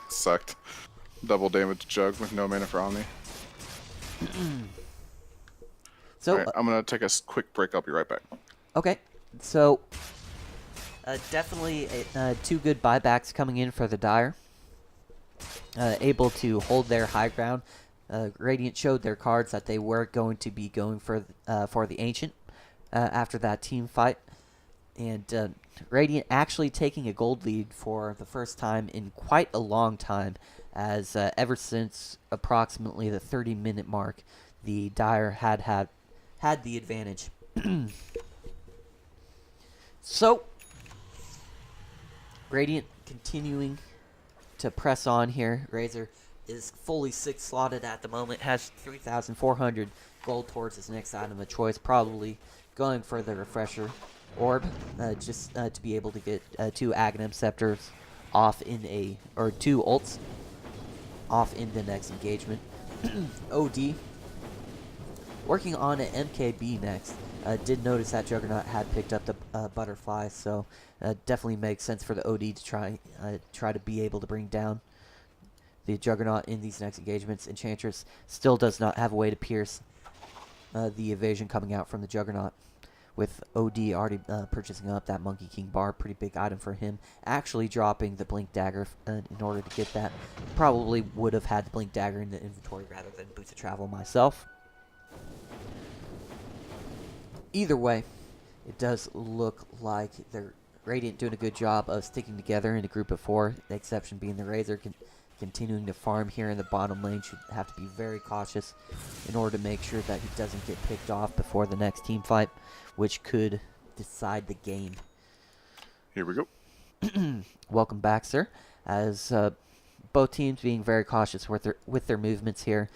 Sucked. Double damage Jug with no mana for Omni. So right, I'm gonna take a quick break. I'll be right back. Okay, so definitely 2 good buybacks coming in for the Dire. Able to hold their high ground. Radiant showed their cards that they were going to be going for the Ancient after that team fight. And Radiant actually taking a gold lead for the first time in quite a long time, as ever since approximately the 30-minute mark, the Dire had the advantage. So Radiant continuing to press on here. Razor is fully 6 slotted at the moment, has 3,400 gold towards his next item of choice, probably going for the Refresher Orb, just to be able to get 2 Aghanim Scepters off in or 2 ults off in the next engagement. OD working on an MKB next. Did notice that Juggernaut had picked up the Butterfly, so definitely makes sense for the OD to try to be able to bring down the Juggernaut in these next engagements. Enchantress still does not have a way to pierce the evasion coming out from the Juggernaut, with OD already purchasing up that Monkey King bar. Pretty big item for him. Actually dropping the Blink Dagger in order to get that. Probably would have had the Blink Dagger in the inventory rather than Boots of Travel myself. Either way, it does look like they're Radiant doing a good job of sticking together in a group of 4, the exception being the Razor continuing to farm here in the bottom lane. Should have to be very cautious in order to make sure that he doesn't get picked off before the next team fight, which could decide the game. Here we go. Welcome back, sir. As both teams being very cautious with their movements here.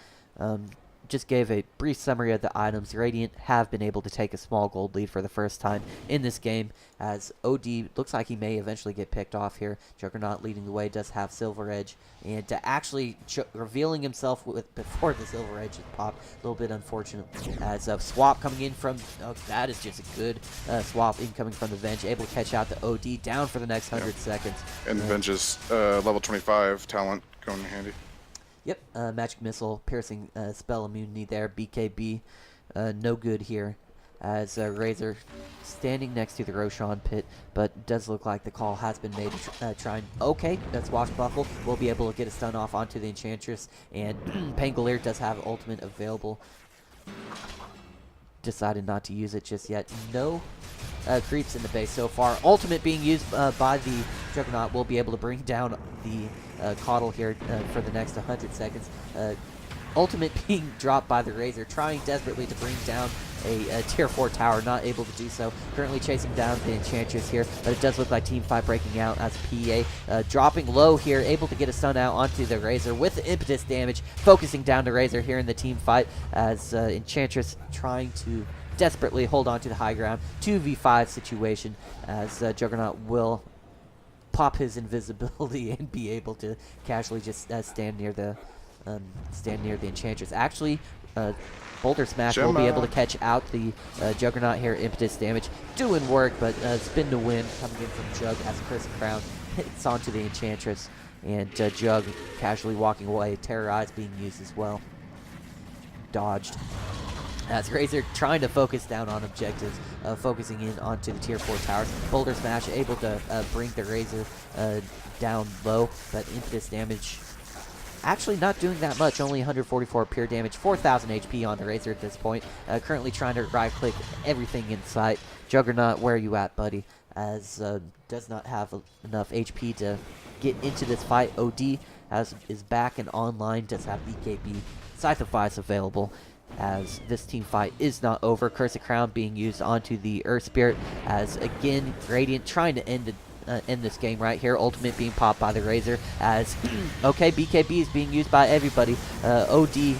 Just gave a brief summary of the items. Radiant have been able to take a small gold lead for the first time in this game, as OD looks like he may eventually get picked off here. Juggernaut leading the way, does have Silver Edge, and actually revealing himself before the Silver Edge is popped. A little bit unfortunate, as a swap coming in from, that is just a good swap incoming from the Venge, able to catch out the OD, down for the next 100 seconds. And Venge's level 25 talent going in handy. Yep, magic missile, piercing spell immunity there. BKB, no good here. As Razor standing next to the Roshan pit, but does look like the call has been made to try and... Okay, that's Swashbuckle. We'll be able to get a stun off onto the Enchantress, and Pangolier does have ultimate available. Decided not to use it just yet. No creeps in the base so far. Ultimate being used by the Juggernaut will be able to bring down the Coddle here for the next 100 seconds. Ultimate being dropped by the Razor, trying desperately to bring down a tier 4 tower, not able to do so. Currently chasing down the Enchantress here, but it does look like team fight breaking out as PEA dropping low here, able to get a stun out onto the Razor with the impetus damage, focusing down the Razor here in the team fight, as Enchantress trying to desperately hold on to the high ground. 2v5 situation, as Juggernaut will pop his invisibility and be able to casually just stand near the Enchantress. Actually, Boulder Smash will be able to catch out the Juggernaut here. Impetus damage doing work, but spin to win coming in from Jug as Chris Crown hits onto the Enchantress, and Jug casually walking away. Terrorize being used as well. Dodged. As Razor trying to focus down on objectives, focusing in onto the tier 4 towers. Boulder Smash able to bring the Razor down low, but impetus damage actually not doing that much, only 144 pure damage, 4,000 HP on the Razor at this point. Currently trying to right-click everything in sight. Juggernaut, where are you at, buddy? As does not have enough HP to get into this fight. OD is back and online, does have BKB. Scythe of Vice available, as this team fight is not over. Curse of Crown being used onto the Earth Spirit, as again Radiant trying to end this game right here. Ultimate being popped by the Razor, as okay, BKB is being used by everybody. OD,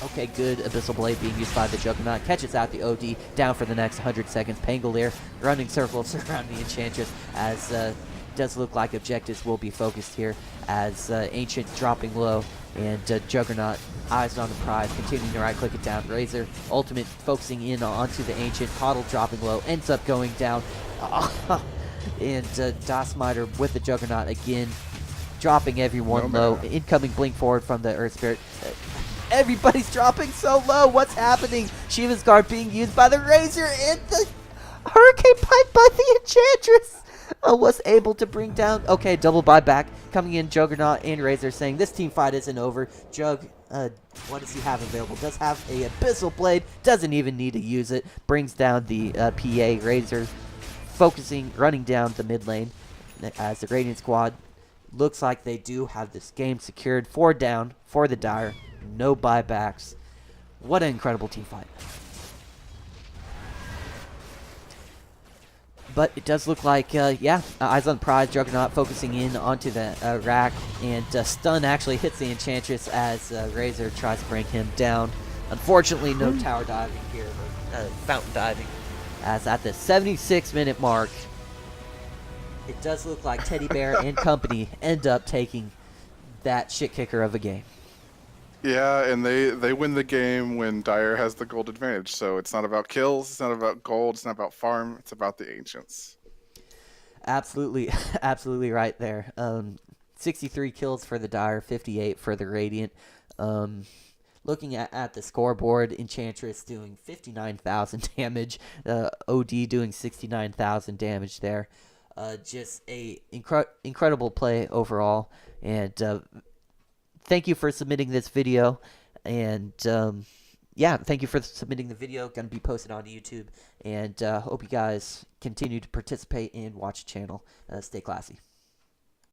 okay, good. Abyssal Blade being used by the Juggernaut, catches out the OD, down for the next 100 seconds. Pangolier running circles around the Enchantress, as does look like objectives will be focused here, as Ancient dropping low, and Juggernaut eyes on the prize, continuing to right-click it down. Razor ultimate focusing in onto the Ancient. Coddle dropping low, ends up going down. And Dosmiter with the Juggernaut again, dropping everyone low. Incoming blink forward from the Earth Spirit. Everybody's dropping so low. What's happening? Shiva's Guard being used by the Razor, and the Hurricane Pipe by the Enchantress was able to bring down. Okay, double buyback coming in. Juggernaut and Razor saying this team fight isn't over. Jug, what does he have available? Does have a Abyssal Blade. Doesn't even need to use it. Brings down the PA. Razor focusing, running down the mid lane, as the Radiant squad looks like they do have this game secured. 4 down for the Dire. No buybacks. What an incredible team fight. But it does look like, yeah, eyes on the prize. Juggernaut focusing in onto the rack, and stun actually hits the Enchantress as Razor tries to bring him down. Unfortunately, no tower diving here, but fountain diving. As at the 76-minute mark, it does look like Thetddybear and company end up taking that shit kicker of a game. Yeah, and they win the game when Dire has the gold advantage. So it's not about kills, it's not about gold, it's not about farm, it's about the Ancients. Absolutely, absolutely right there. 63 kills for the Dire, 58 for the Radiant. Looking at the scoreboard, Enchantress doing 59,000 damage, OD doing 69,000 damage there. Just a incredible play overall, and thank you for submitting this video, and yeah, thank you for submitting the video. Going to be posted on YouTube, and hope you guys continue to participate and watch the channel. Stay classy.